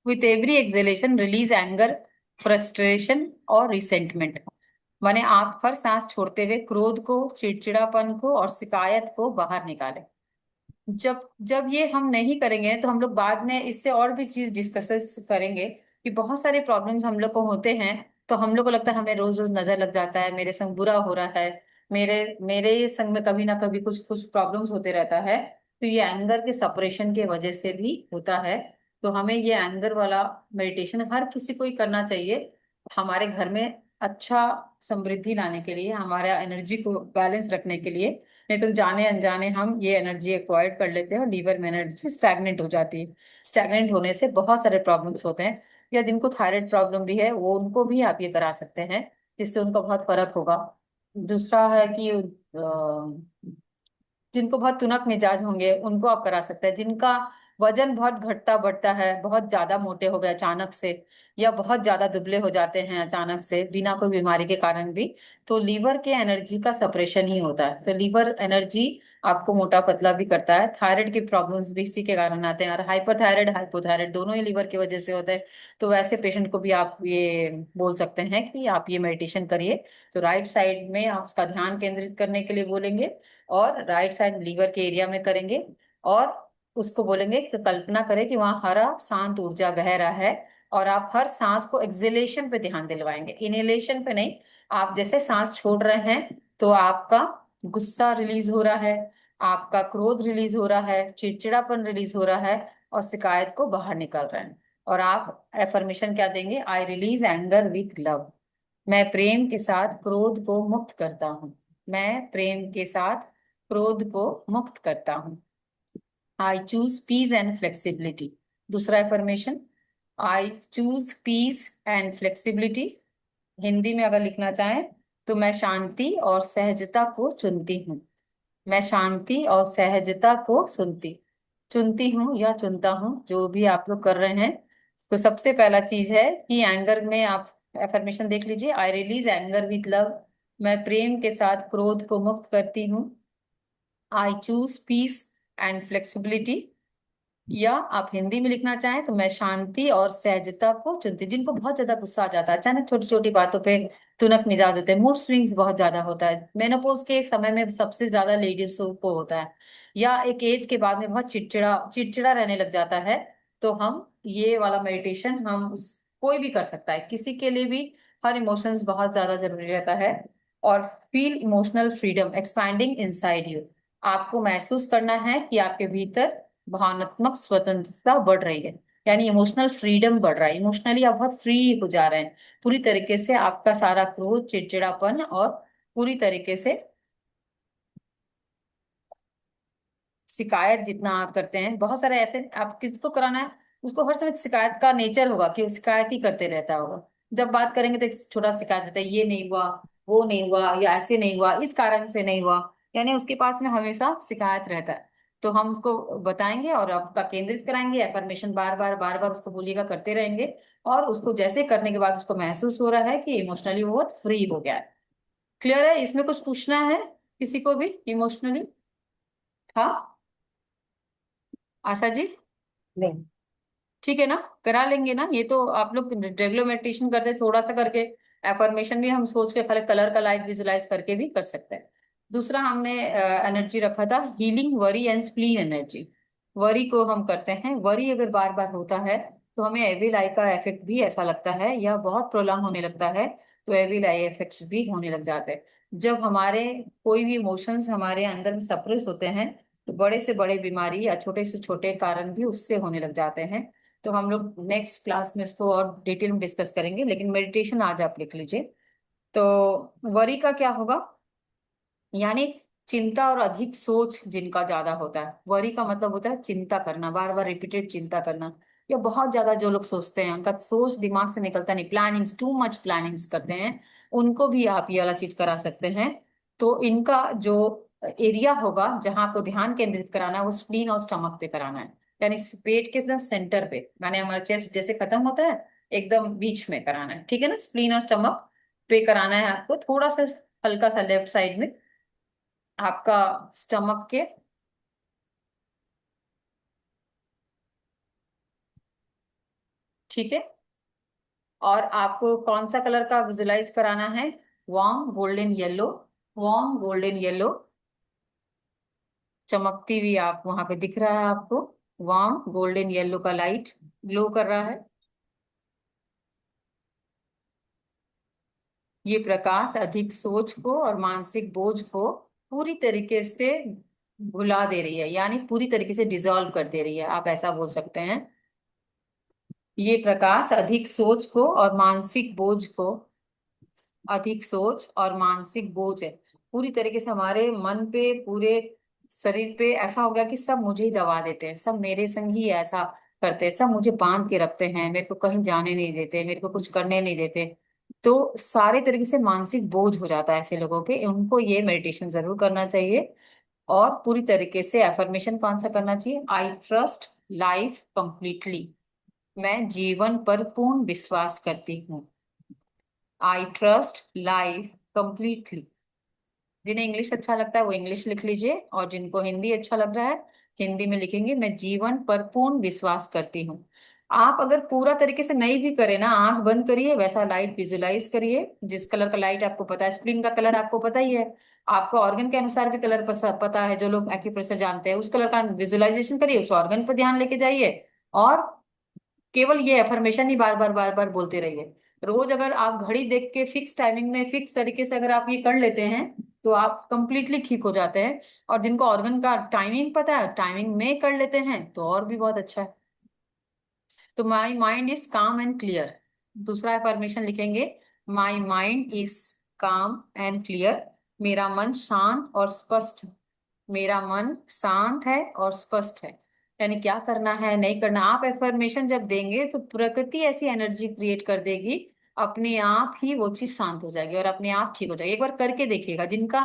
with every acceleration release anger, frustration और रिसेंटमेंट। माने आप हर सांस छोड़ते हुए क्रोध को, चिड़चिड़ापन को और शिकायत को बाहर निकालें। जब जब ये हम नहीं करेंगे तो हम लोग बाद में इससे और भी चीज डिस्कस करेंगे कि बहुत सारे प्रॉब्लम्स हम लोग को होते हैं। तो हम लोग को लगता है हमें रोज रोज नजर लग जाता है, मेरे संग बुरा हो रहा है, मेरे मेरे संग में कभी ना कभी कुछ कुछ प्रॉब्लम्स होते रहता है। तो ये एंगर के सपरेशन के वजह से भी होता है। तो हमें ये एंगर वाला मेडिटेशन हर किसी को ही करना चाहिए, हमारे घर में अच्छा समृद्धि लाने के लिए, हमारे एनर्जी को बैलेंस रखने के लिए। नहीं तो जाने अनजाने हम ये एनर्जी एक्वायर्ड कर लेते हैं और लीवर में एनर्जी स्टैग्नेंट हो जाती है। स्टैग्नेंट होने से बहुत सारे प्रॉब्लम्स होते हैं। या जिनको थायराइड प्रॉब्लम भी है, वो उनको भी आप ये करा सकते हैं, जिससे उनका बहुत फर्क होगा। दूसरा है कि जिनको बहुत तुनक मिजाज होंगे उनको आप करा सकते हैं। जिनका वजन बहुत घटता बढ़ता है, बहुत ज्यादा मोटे हो गए अचानक से, या बहुत ज्यादा दुबले हो जाते हैं अचानक से बिना कोई बीमारी के कारण भी, तो लीवर के एनर्जी का सप्रेशन ही होता है। तो लीवर एनर्जी आपको मोटा पतला भी करता है। थायराइड की प्रॉब्लम्स भी इसी के कारण आते हैं, और हाइपरथायराइड हाइपोथायराइड दोनों ही लीवर की वजह से होते हैं। तो वैसे पेशेंट को भी आप ये बोल सकते हैं कि आप ये मेडिटेशन करिए। तो राइट साइड में आप उसका ध्यान केंद्रित करने के लिए बोलेंगे, और राइट साइड लीवर के एरिया में करेंगे, और उसको बोलेंगे कि कल्पना करें कि वहां हरा शांत ऊर्जा बह रहा है। और आप हर सांस को एक्सेलेशन पे ध्यान दिलवाएंगे, इनहेलेशन पे नहीं। आप जैसे सांस छोड़ रहे हैं तो आपका गुस्सा रिलीज हो रहा है, आपका क्रोध रिलीज हो रहा है, चिड़चिड़ापन रिलीज हो रहा है, और शिकायत को बाहर निकल रहे हैं। और आप एफर्मेशन क्या देंगे, आई रिलीज एंगर विथ लव। मैं प्रेम के साथ क्रोध को मुक्त करता हूँ। मैं प्रेम के साथ क्रोध को मुक्त करता हूँ। I choose peace and flexibility. दूसरा affirmation, I choose peace and flexibility. Hindi में अगर लिखना चाहें तो मैं शांति और सहजता को चुनती हूँ। मैं शांति और सहजता को चुनती हूँ या चुनता हूँ, जो भी आप लोग कर रहे हैं। तो सबसे पहला चीज है कि एंगर में आप एफर्मेशन देख लीजिए, I release anger with love. मैं प्रेम के साथ क्रोध को मुक्त करती हूँ। I choose peace and flexibility. या आप हिंदी में लिखना चाहें तो मैं शांति और सहजता को चुनती। जिनको बहुत ज्यादा गुस्सा आ जाता है, अचानक छोटी छोटी बातों पे तुनक मिजाज होते हैं, मूड स्विंग्स बहुत ज्यादा होता है, मेनोपॉज के समय में सबसे ज्यादा लेडीज को होता है, या एक एज के बाद में बहुत चिड़चिड़ा चिड़चिड़ा रहने लग जाता है, तो हम ये वाला मेडिटेशन कोई भी कर सकता है, किसी के लिए भी। हर इमोशंस बहुत ज्यादा जरूरी रहता है। और feel emotional freedom expanding inside you. आपको महसूस करना है कि आपके भीतर भावनात्मक स्वतंत्रता बढ़ रही है, यानी इमोशनल फ्रीडम बढ़ रहा है। इमोशनली आप बहुत फ्री हो जा रहे हैं पूरी तरीके से। आपका सारा क्रोध, चिड़चिड़ापन और पूरी तरीके से शिकायत जितना आप करते हैं, बहुत सारे ऐसे आप किसको कराना है, उसको हर समय शिकायत का नेचर होगा कि वो शिकायत ही करते रहता होगा। जब बात करेंगे तो एक छोटा शिकायत रहता है, ये नहीं हुआ, वो नहीं हुआ, या ऐसे नहीं हुआ, इस कारण से नहीं हुआ, यानी उसके पास में हमेशा शिकायत रहता है। तो हम उसको बताएंगे और आपका केंद्रित कराएंगे, एफर्मेशन बार बार बार बार उसको बोलिएगा, करते रहेंगे। और उसको जैसे करने के बाद उसको महसूस हो रहा है कि इमोशनली वो बहुत फ्री हो गया है। क्लियर है? इसमें कुछ पूछना है किसी को भी इमोशनली? हाँ आशा जी, नहीं। ठीक है ना? करा लेंगे ना? ये तो आप लोग रेगुलर मेडिटेशन करते हैं, थोड़ा सा करके एफर्मेशन भी हम सोच के खाली कलर का लाइट विजुलाइज करके भी कर सकते हैं। दूसरा हमने एनर्जी रखा था healing worry and spleen energy. Worry को हम करते हैं, वरी अगर बार बार होता है तो हमें एविल आई का इफेक्ट भी ऐसा लगता है, या बहुत प्रोलॉन्ग होने लगता है तो एविल आई इफेक्ट्स भी होने लग जाते हैं। जब हमारे कोई भी इमोशंस हमारे अंदर सप्रेस होते हैं तो बड़े से बड़े बीमारी या छोटे से छोटे कारण भी उससे होने लग जाते हैं। तो हम लोग नेक्स्ट क्लास में इसको और डिटेल में डिस्कस करेंगे, लेकिन मेडिटेशन आज आप लिख लीजिए। तो वरी का क्या होगा, यानी चिंता और अधिक सोच जिनका ज्यादा होता है। वरी का मतलब होता है चिंता करना, बार बार रिपीटेड चिंता करना, या बहुत ज्यादा जो लोग सोचते हैं, उनका सोच दिमाग से निकलता नहीं, प्लानिंग्स, टू मच प्लानिंग्स करते हैं, उनको भी आप ये वाला चीज करा सकते हैं। तो इनका जो एरिया होगा जहां आपको ध्यान केंद्रित कराना है वो स्प्लीन और स्टमक पे कराना है, यानी पेट के एकदम सेंटर पे, माने हमारा चेस्ट जैसे खत्म होता है एकदम बीच में कराना है, ठीक है ना? स्प्लीन और स्टमक पे कराना है आपको, थोड़ा सा हल्का सा लेफ्ट साइड में आपका स्टमक के। ठीक है। और आपको कौन सा कलर का विजुलाइज कराना है? Warm golden yellow. Warm golden yellow चमकती हुई आप वहां पे दिख रहा है आपको, वार्म गोल्डन येलो का लाइट ग्लो कर रहा है। ये प्रकाश अधिक सोच को और मानसिक बोझ को पूरी तरीके से भुला दे रही है, यानी पूरी तरीके से डिसॉल्व कर दे रही है, आप ऐसा बोल सकते हैं। ये प्रकाश अधिक सोच को और मानसिक बोझ को, अधिक सोच और मानसिक बोझ है पूरी तरीके से हमारे मन पे, पूरे शरीर पे, ऐसा हो गया कि सब मुझे ही दबा देते हैं, सब मेरे संग ही ऐसा करते हैं, सब मुझे बांध के रखते हैं, मेरे को कहीं जाने नहीं देते, मेरे को कुछ करने नहीं देते। तो सारे तरीके से मानसिक बोझ हो जाता है ऐसे लोगों पे, उनको ये मेडिटेशन जरूर करना चाहिए। और पूरी तरीके से एफर्मेशन कौन सा करना चाहिए? आई ट्रस्ट लाइफ कंप्लीटली, मैं जीवन पर पूर्ण विश्वास करती हूँ। I trust life completely. जिन्हें इंग्लिश अच्छा लगता है वो इंग्लिश लिख लीजिए, और जिनको हिंदी अच्छा लग रहा है हिंदी में लिखेंगे, मैं जीवन पर पूर्ण विश्वास करती हूँ। आप अगर पूरा तरीके से नहीं भी करें ना, आंख बंद करिए, वैसा लाइट विजुलाइज करिए, जिस कलर का लाइट आपको पता है, स्प्रिंग का कलर आपको पता ही है, आपको ऑर्गन के अनुसार भी कलर पता है, जो लोग एक्यूप्रेशर जानते हैं, उस कलर का विजुलाइजेशन करिए, उस ऑर्गन पर ध्यान लेके जाइए, और केवल ये एफर्मेशन ही बार बार बार बार बोलते रहिए। रोज अगर आप घड़ी देख के फिक्स टाइमिंग में फिक्स तरीके से अगर आप ये कर लेते हैं तो आप कंप्लीटली ठीक हो जाते हैं। और जिनको ऑर्गन का टाइमिंग पता है, टाइमिंग में कर लेते हैं तो और भी बहुत अच्छा है। तो माई माइंड इज काम एंड क्लियर, दूसरा एफर्मेशन लिखेंगे, माई माइंड इज काम एंड क्लियर, मेरा मन शांत और स्पष्ट, मेरा मन शांत है और स्पष्ट है। यानी क्या करना है नहीं करना, आप एफर्मेशन जब देंगे तो प्रकृति ऐसी एनर्जी क्रिएट कर देगी, अपने आप ही वो चीज शांत हो जाएगी और अपने आप ठीक हो जाएगी। एक बार करके देखिएगा, जिनका,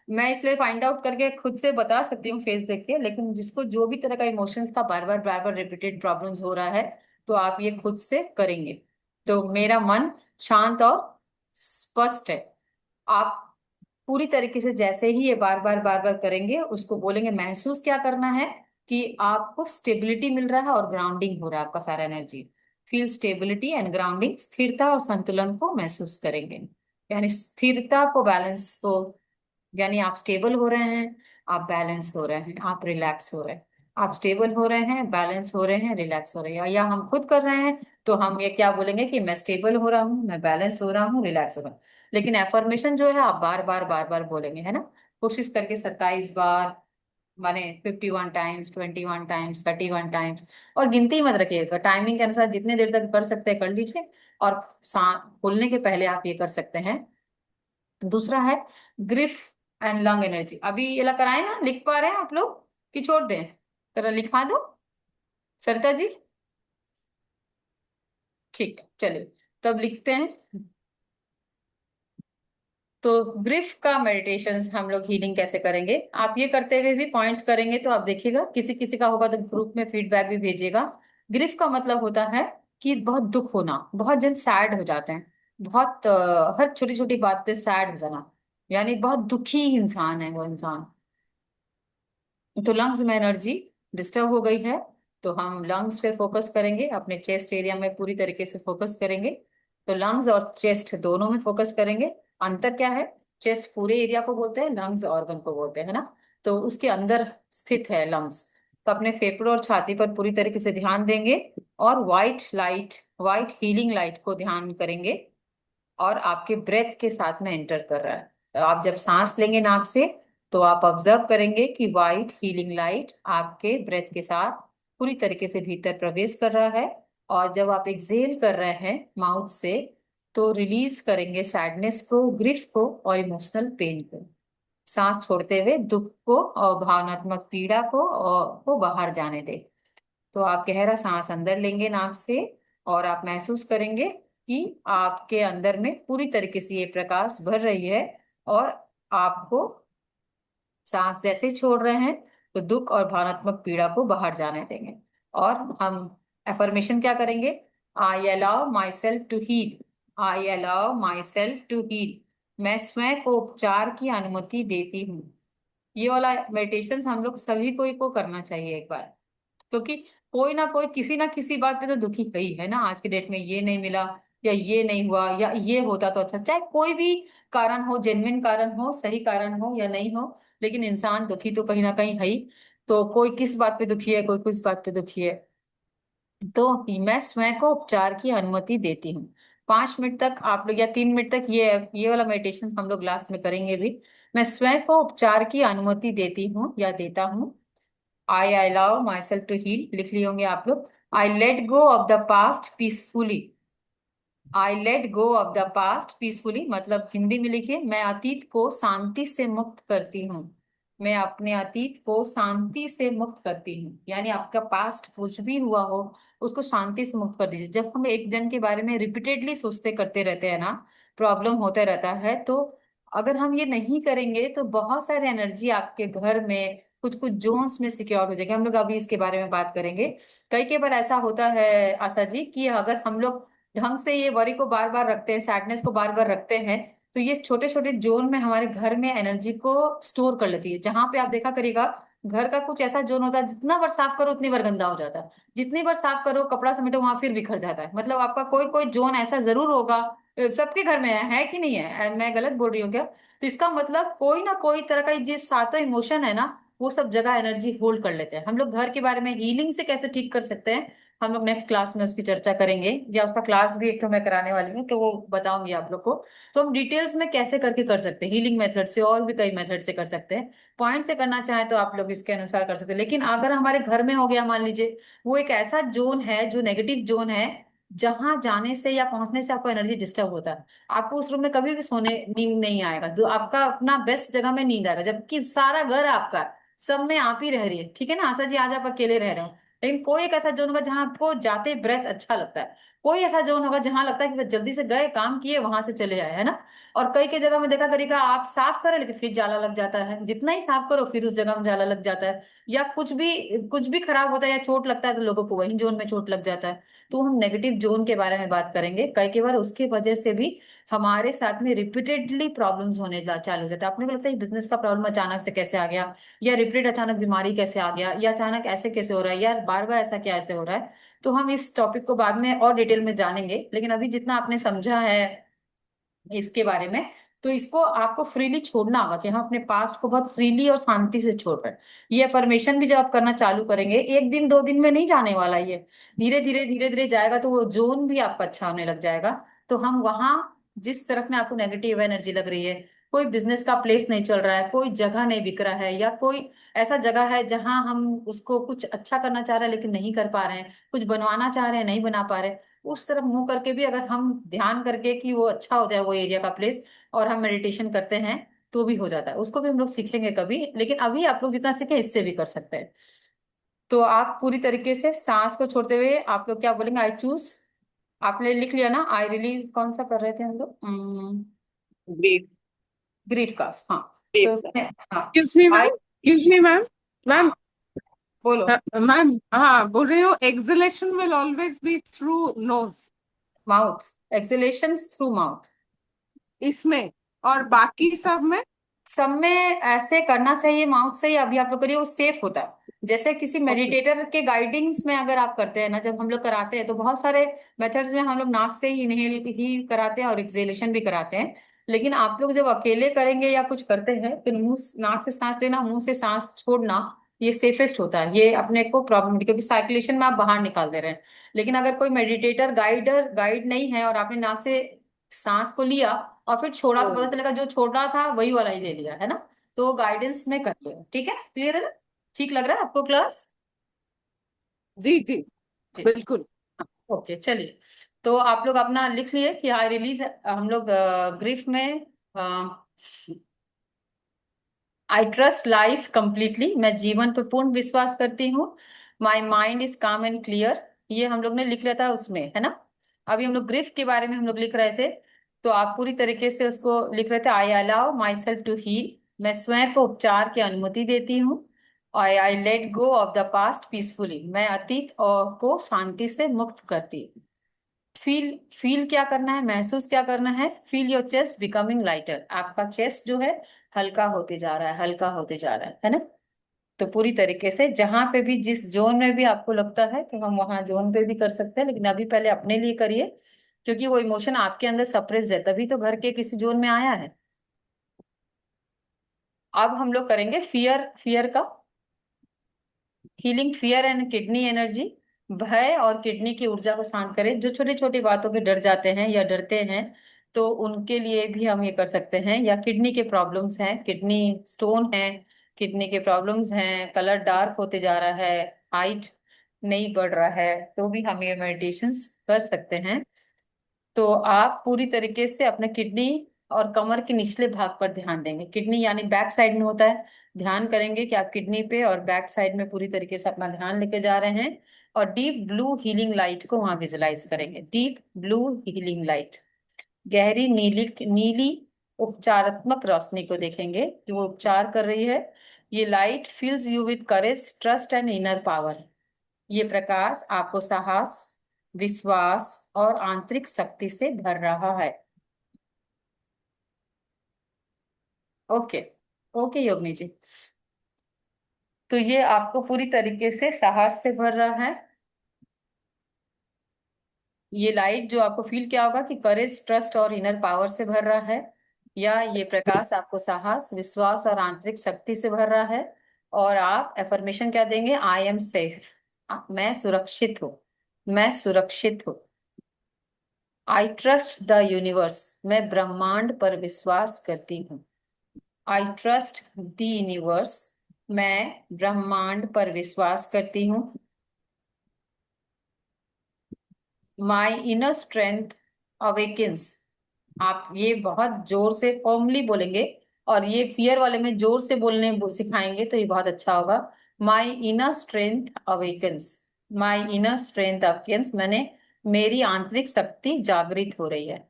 मैं इसलिए फाइंड आउट करके खुद से बता सकती हूँ फेस देख के, लेकिन जिसको जो भी तरह का इमोशंस का बार बार रिपीटेड प्रॉब्लम्स हो रहा है तो आप ये खुद से करेंगे। तो मेरा मन शांत और स्पष्ट है, आप पूरी तरीके से जैसे ही ये बार बार करेंगे उसको बोलेंगे, महसूस क्या करना है कि आपको स्टेबिलिटी मिल रहा है और ग्राउंडिंग हो रहा है आपका सारा energy. Feel stability and grounding, स्थिरता और संतुलन को महसूस करेंगे, यानी स्थिरता को, बैलेंस को, यानी आप स्टेबल हो रहे हैं, आप बैलेंस हो रहे हैं, आप रिलैक्स हो रहे हैं, आप स्टेबल हो रहे हैं, बैलेंस हो रहे हैं, रिलैक्स हो रहे हैं। या हम खुद कर रहे हैं तो हम ये क्या बोलेंगे कि मैं स्टेबल हो रहा हूँ, मैं बैलेंस हो रहा हूँ, रिलैक्स हो रहा हूँ। लेकिन एफर्मेशन जो है आप बार बार बोलेंगे, है ना? कोशिश करके 27 बार, माने 51 टाइम्स, 21 टाइम्स, 31 टाइम्स, और गिनती मत रखिएगा, टाइमिंग के अनुसार जितने देर तक कर सकते हैं कर लीजिए। और खोलने के पहले आप ये कर सकते हैं। दूसरा है ग्रिफ एंड लंग एनर्जी, अभी ये लग कराए ना, लिख पा रहे हैं आप लोग? कि छोड़ दें? जरा लिखा दो सरिता जी। ठीक है, चलिए तब लिखते हैं। तो ग्रिफ का मेडिटेशन हम लोग हीलिंग कैसे करेंगे, आप ये करते हुए भी पॉइंट्स करेंगे तो आप देखिएगा, किसी किसी का होगा तो ग्रुप में फीडबैक भी भेजिएगा। ग्रिफ का मतलब होता है कि बहुत दुख होना, बहुत जन सैड हो जाते हैं, बहुत हर छोटी छोटी बात पे सैड हो जाना, यानी बहुत दुखी इंसान है वो इंसान। तो लंग्स में एनर्जी डिस्टर्ब हो गई है, तो हम लंग्स पे फोकस करेंगे, अपने चेस्ट एरिया में पूरी तरीके से फोकस करेंगे। तो लंग्स और चेस्ट दोनों में फोकस करेंगे। अंतर क्या है? चेस्ट पूरे एरिया को बोलते हैं, लंग्स ऑर्गन को बोलते हैं, है ना। तो उसके अंदर स्थित है लंग्स। तो अपने फेफड़ों और छाती पर पूरी तरीके से ध्यान देंगे, और white light, white healing light को ध्यान करेंगे, और आपके ब्रेथ के साथ में एंटर कर रहा है। तो आप जब सांस लेंगे नाक से, तो आप ऑब्जर्व करेंगे कि वाइट हीलिंग लाइट आपके ब्रेथ के साथ पूरी तरीके से भीतर प्रवेश कर रहा है। और जब आप एक्सेल कर रहे हैं माउथ से, तो रिलीज करेंगे सैडनेस को, ग्रिफ को और इमोशनल पेन को। सांस छोड़ते हुए दुख को और भावनात्मक पीड़ा को बाहर जाने दे। तो आप गहरा सांस अंदर लेंगे नाक से, और आप महसूस करेंगे कि आपके अंदर में पूरी तरीके से ये प्रकाश भर रही है। और आपको सांस जैसे ही छोड़ रहे हैं, तो दुख और भावनात्मक पीड़ा को बाहर जाने देंगे। और हम एफर्मेशन क्या करेंगे? I allow myself to heal. I allow myself to heal. मैं स्वयं को उपचार की अनुमति देती हूँ। ये वाला मेडिटेशन हम लोग सभी को करना चाहिए एक बार, क्योंकि कोई ना कोई किसी ना किसी बात पे तो दुखी ही है ना। आज के डेट में ये नहीं मिला, या ये नहीं हुआ, या ये होता तो अच्छा, चाहे कोई भी कारण हो, जेन्युइन कारण हो, सही कारण हो या नहीं हो, लेकिन इंसान दुखी तो कहीं ना कहीं है ही। तो कोई किस बात पे दुखी है, कोई किस बात पे दुखी है। तो मैं स्वयं को उपचार की अनुमति देती हूँ। 5 मिनट तक आप लोग, या 3 मिनट तक, ये वाला मेडिटेशन हम लोग लास्ट में करेंगे भी। मैं स्वयं को उपचार की अनुमति देती हूँ या देता हूँ। I allow myself to heal, लिख लिए होंगे आप लोग। I let go of the past peacefully. I let go of the past peacefully मतलब हिंदी में लिखिए, मैं अतीत को शांति से मुक्त करती हूँ। मैं अपने अतीत को शांति से मुक्त करती हूँ, यानी आपका पास्ट कुछ भी हुआ हो, उसको शांति से मुक्त कर दीजिए। जब हम एक जन के बारे में रिपीटेडली सोचते करते रहते हैं ना, प्रॉब्लम होता रहता है। तो अगर हम ये नहीं करेंगे, तो बहुत सारी एनर्जी आपके घर में कुछ कुछ जोन्स में सिक्योर हो जाएगी। हम लोग अभी इसके बारे में बात करेंगे। कई बार ऐसा होता है आशा जी, कि अगर हम लोग ढंग से ये वरी को बार बार रखते हैं, सैडनेस को बार बार रखते हैं, तो ये छोटे छोटे जोन में हमारे घर में एनर्जी को स्टोर कर लेती है। जहां पे आप देखा करिएगा, घर का कुछ ऐसा जोन होता है, जितना बार साफ करो उतनी बार गंदा हो जाता है, जितनी बार साफ करो, कपड़ा समेटो, वहां फिर बिखर जाता है। मतलब आपका कोई कोई जोन ऐसा जरूर होगा। सबके घर में है कि नहीं है? मैं गलत बोल रही हूँ क्या? तो इसका मतलब कोई ना कोई तरह का ये सातों इमोशन है ना, वो सब जगह एनर्जी होल्ड कर लेते हैं। हम लोग घर के बारे में हीलिंग से कैसे ठीक कर सकते हैं, हम लोग नेक्स्ट क्लास में उसकी चर्चा करेंगे, या उसका क्लास भी एक तो मैं कराने वाली हूँ, तो वो बताऊंगी आप लोग को। तो हम डिटेल्स में कैसे करके कर सकते हैं हीलिंग मेथड से, और भी कई मेथड से कर सकते हैं। पॉइंट से करना चाहें तो आप लोग इसके अनुसार कर सकते हैं। लेकिन अगर हमारे घर में हो गया, मान लीजिए वो एक ऐसा जोन है जो नेगेटिव जोन है, जहां जाने से या पहुंचने से आपको एनर्जी डिस्टर्ब होता है, आपको उस रूम में कभी भी सोने नींद नहीं आएगा, जो आपका अपना बेस्ट जगह में नींद आएगा, जबकि सारा घर आपका, सब में आप ही रह रही है। ठीक है ना आशा जी, आज आप अकेले रह रहे हो, लेकिन कोई एक ऐसा जोन होगा जहां आपको जाते ब्रेथ अच्छा लगता है। कोई ऐसा जोन होगा जहां लगता है कि बस जल्दी से गए, काम किए, वहां से चले आए, है ना। और कई कई जगह में देखा करिएगा, आप साफ करें लेकिन फिर जाला लग जाता है, जितना ही साफ करो फिर उस जगह में जाला लग जाता है, या कुछ भी खराब होता है या चोट लगता है, तो लोगों को वही जोन में चोट लग जाता है। तो हम नेगेटिव जोन के बारे में बात करेंगे। कई बार उसके वजह से भी हमारे साथ में रिपीटेडली प्रॉब्लम्स होने चालू हो जाता है। आपने को लगता है बिजनेस का प्रॉब्लम अचानक से कैसे आ गया, या रिपीटेड अचानक बीमारी कैसे आ गया, या अचानक ऐसे कैसे हो रहा है, यार बार बार ऐसा क्या ऐसे हो रहा है। तो हम इस टॉपिक को बाद में और डिटेल में जानेंगे, लेकिन अभी जितना आपने समझा है इसके बारे में, तो इसको आपको फ्रीली छोड़ना होगा, कि हम अपने पास्ट को बहुत फ्रीली और शांति से छोड़ रहे हैं। ये अफर्मेशन भी जब आप करना चालू करेंगे, एक दिन दो दिन में नहीं जाने वाला ये, धीरे धीरे जाएगा, तो वो जोन भी आपका अच्छा होने लग जाएगा। तो हम वहां, जिस तरफ में आपको नेगेटिव एनर्जी लग रही है, कोई बिजनेस का प्लेस नहीं चल रहा है, कोई जगह नहीं बिक रहा है, या कोई ऐसा जगह है जहां हम उसको कुछ अच्छा करना चाह रहे हैं लेकिन नहीं कर पा रहे हैं, कुछ बनवाना चाह रहे हैं नहीं बना पा रहे, उस तरफ मुंह करके भी अगर हम ध्यान करके कि वो अच्छा हो जाए वो एरिया का प्लेस, और हम मेडिटेशन करते हैं, तो भी हो जाता है, उसको भी हम लोग सीखेंगे कभी, लेकिन अभी आप लोग जितना सीखे इससे भी कर सकते हैं। तो आप पूरी तरीके से सांस को छोड़ते हुए आप लोग क्या बोलेंगे, आई चूज। आपने लिख लिया ना, आई रिलीज कौन सा कर रहे थे हम लोग, ब्रीथ। ग्रीफ का, हाँ। तो उसमें हाँ, excuse me I, ma'am, excuse me ma'am, ma'am, बोलो। मैम, हाँ बोल रही हूँ, exhalation will always be through nose mouth, exhalation through mouth. इसमें, और बाकी सब में। सब में ऐसे करना चाहिए माउथ से ही, अभी आप लोग करिए, वो सेफ होता है। जैसे किसी ओके। मेडिटेटर के गाइडिंग्स में अगर आप करते हैं ना, जब हम लोग कराते हैं तो बहुत सारे मेथड्स में हम लोग नाक से ही इनहेल ही कराते हैं और एक्सहेलेशन भी कराते हैं। लेकिन आप लोग जब अकेले करेंगे या कुछ करते हैं तो नाक से सांस लेना, मुंह से सांस छोड़ना, ये सेफेस्ट होता है। ये अपने को प्रॉब्लम, क्योंकि साइक्लेशन में आप बाहर निकाल दे रहे हैं। लेकिन अगर कोई मेडिटेटर गाइड नहीं है और आपने नाक से सांस को लिया और फिर छोड़ा, तो पता चलेगा जो छोड़ना था वही वाला ही ले लिया है ना। तो गाइडेंस में कर लिया, ठीक है, क्लियर है ना? ठीक लग रहा है आपको क्लास? जी जी, ठीक, बिल्कुल। ओके, चलिए। तो आप लोग अपना लिख लिए कि आई रिलीज, हम लोग ग्रीफ में आई ट्रस्ट लाइफ कंप्लीटली, मैं जीवन पर पूर्ण विश्वास करती हूँ। माई माइंड इज काम एंड क्लियर, ये हम लोग ने लिख लिया था उसमें, है ना। अभी हम लोग ग्रीफ के बारे में हम लोग लिख रहे थे, तो आप पूरी तरीके से उसको लिख रहे थे, I allow myself to heal, मैं स्वयं को उपचार की अनुमति देती हूँ। I I let go of the past peacefully, मैं अतीत और को शांति से मुक्त करती हूँ। फील, फील क्या करना है, महसूस क्या करना है, feel your chest becoming lighter, आपका चेस्ट जो है हल्का होते जा रहा है, हल्का होते जा रहा है ना। तो पूरी तरीके से जहां पे भी, जिस जोन में भी आपको लगता है तो हम वहां जोन पे भी कर सकते हैं, लेकिन अभी पहले अपने लिए करिए, क्योंकि वो इमोशन आपके अंदर सप्रेस्ड है, तभी तो घर के किसी जोन में आया है। अब हम लोग करेंगे फियर, फियर का healing, fear and kidney energy, भय और किडनी की ऊर्जा को शांत करें। जो छोटी छोटी बातों पे डर जाते हैं या डरते हैं, तो उनके लिए भी हम ये कर सकते हैं। या किडनी के प्रॉब्लम्स हैं, किडनी स्टोन है, किडनी के प्रॉब्लम्स हैं, कलर डार्क होते जा रहा है, हाइट नहीं बढ़ रहा है, तो भी हम ये मेडिटेशंस कर सकते हैं। तो आप पूरी तरीके से अपने किडनी और कमर के निचले भाग पर ध्यान देंगे, किडनी यानी बैक साइड में होता है, ध्यान करेंगे कि आप किडनी पे और बैक साइड में पूरी तरीके से अपना ध्यान लेके जा रहे हैं। और डीप ब्लू हीलिंग लाइट को वहां विजुलाइज करेंगे, डीप ब्लू हीलिंग लाइट, गहरी नीली नीली उपचारात्मक रोशनी को देखेंगे कि वो उपचार कर रही है। ये light fills you with courage, trust and inner power, ये प्रकाश आपको साहस, विश्वास और आंतरिक शक्ति से भर रहा है। ओके, ओके योगिनी जी। तो ये आपको पूरी तरीके से साहस से भर रहा है। ये लाइट जो आपको फील किया होगा कि करेज, ट्रस्ट और इनर पावर से भर रहा है, या ये प्रकाश आपको साहस, विश्वास और आंतरिक शक्ति से भर रहा है। और आप एफर्मेशन क्या देंगे, आई एम सेफ, मैं सुरक्षित हूँ, मैं सुरक्षित हूँ। आई ट्रस्ट द यूनिवर्स, मैं ब्रह्मांड पर विश्वास करती हूँ। आई ट्रस्ट द यूनिवर्स, मैं ब्रह्मांड पर विश्वास करती हूँ। माई इनर स्ट्रेंथ अवेकिन्स, आप ये बहुत जोर से फॉर्मली बोलेंगे, और ये फियर वाले में जोर से बोलने सिखाएंगे तो ये बहुत अच्छा होगा। My inner strength awakens, my inner strength awakens, मैंने, मेरी आंतरिक शक्ति जागृत हो रही है,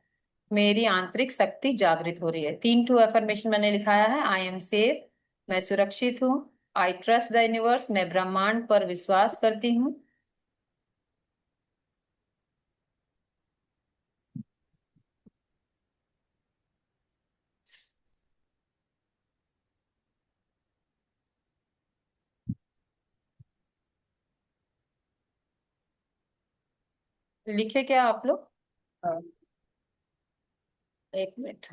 मेरी आंतरिक शक्ति जागृत हो रही है। 3 एफर्मेशन मैंने लिखाया है, आई एम सेफ, मैं सुरक्षित हूँ। आई ट्रस्ट द यूनिवर्स, मैं ब्रह्मांड पर विश्वास करती हूँ। लिखे क्या आप लोग? एक minute.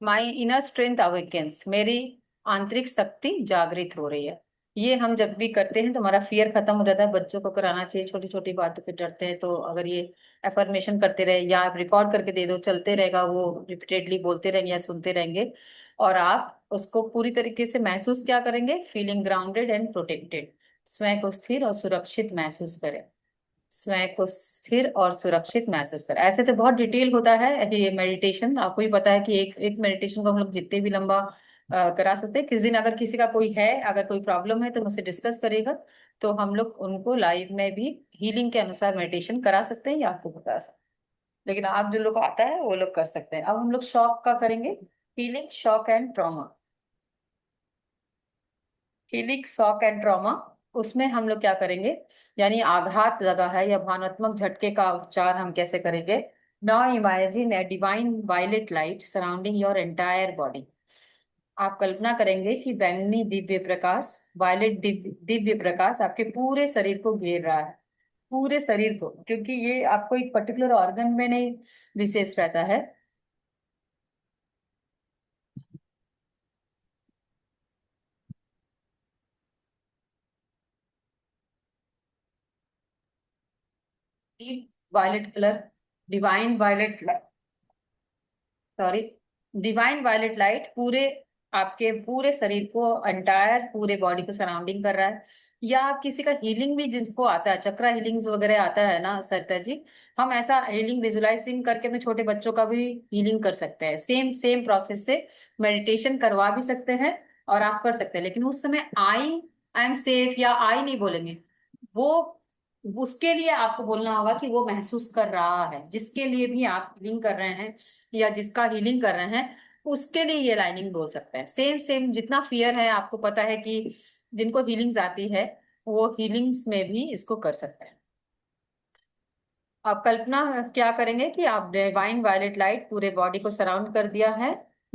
My inner strength awakens, मेरी आंतरिक शक्ति जागृत हो रही है। ये हम जब भी करते हैं तो हमारा फियर खत्म हो जाता है। बच्चों को कराना चाहिए, छोटी छोटी बातों पे डरते हैं, तो अगर ये एफर्मेशन करते रहे या आप रिकॉर्ड करके दे दो, चलते रहेगा, वो रिपीटेडली बोलते रहेंगे या सुनते रहेंगे, और आप उसको पूरी तरीके से महसूस क्या करेंगे, फीलिंग ग्राउंडेड एंड प्रोटेक्टेड। स्वयं को स्थिर और सुरक्षित महसूस करें। स्वयं को स्थिर और सुरक्षित महसूस करें। ऐसे तो बहुत डिटेल होता है ये मेडिटेशन, आपको भी पता है कि एक एक मेडिटेशन को हम लोग जितने भी लंबा करा सकते हैं। किस दिन अगर किसी का कोई है, अगर कोई प्रॉब्लम है तो मुझसे डिस्कस करेगा, तो हम लोग उनको लाइव में भी हीलिंग के अनुसार मेडिटेशन करा सकते हैं या आपको बता सकते हैं। लेकिन आप जो लोग को आता है वो लोग कर सकते हैं। अब हम लोग शॉक का करेंगे, healing shock and trauma. Healing shock and trauma, उसमें हम लोग क्या करेंगे, यानी आघात लगा है या भावनात्मक झटके का उपचार हम कैसे करेंगे। Now imagine a divine violet light surrounding your entire body. आप कल्पना करेंगे कि बैंगनी दिव्य प्रकाश, वायलेट दिव्य दिव्य प्रकाश आपके पूरे शरीर को घेर रहा है, पूरे शरीर को, क्योंकि ये आपको एक पर्टिकुलर ऑर्गन में नहीं विशेष रहता है। Violet colour, divine violet, sorry, divine violet light पूरे आपके पूरे शरीर को, एंटायर पूरे बॉडी को सराउंडिंग कर रहा है। या किसी का हीलिंग भी जिसको आता है, चक्रा हीलिंग्स वगैरह आता है ना सरिता जी, हम ऐसा हीलिंग विजुलाइजिंग करके अपने छोटे बच्चों का भी हीलिंग कर सकते हैं। सेम सेम प्रोसेस से मेडिटेशन करवा भी सकते हैं और आप कर सकते हैं। लेकिन उस समय आई एम सेफ या आई नहीं बोलेंगे, वो उसके लिए आपको बोलना होगा कि वो महसूस कर रहा है, जिसके लिए भी आप हीलिंग कर रहे हैं या जिसका हीलिंग कर रहे हैं, उसके लिए ये लाइनिंग बोल सकते हैं। सेम सेम जितना फियर है, आपको पता है कि जिनको हीलिंग्स आती है वो हीलिंग्स में भी इसको कर सकते हैं। आप कल्पना क्या करेंगे कि आप डिवाइन वायलेट लाइट पूरे बॉडी को सराउंड कर दिया है,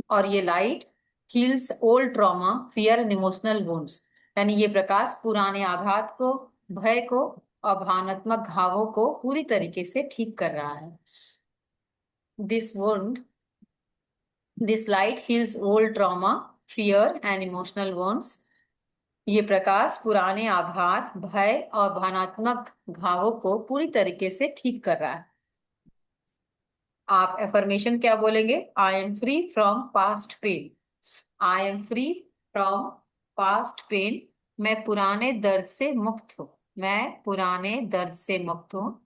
और ये light heels old trauma, fear and emotional wounds, यानी ये प्रकाश पुराने आघात को, भय को और भावनात्मक घावों को पूरी तरीके से ठीक कर रहा है। This wound this light heels old trauma, fear and emotional wounds. ये प्रकाश पुराने आघात, भय और भावनात्मक घावों को पूरी तरीके से ठीक कर रहा है। आप एफर्मेशन क्या बोलेंगे, I am free from past pain. I am free from past pain, मैं पुराने दर्द से मुक्त हूँ, मैं पुराने दर्द से मुक्त हूँ।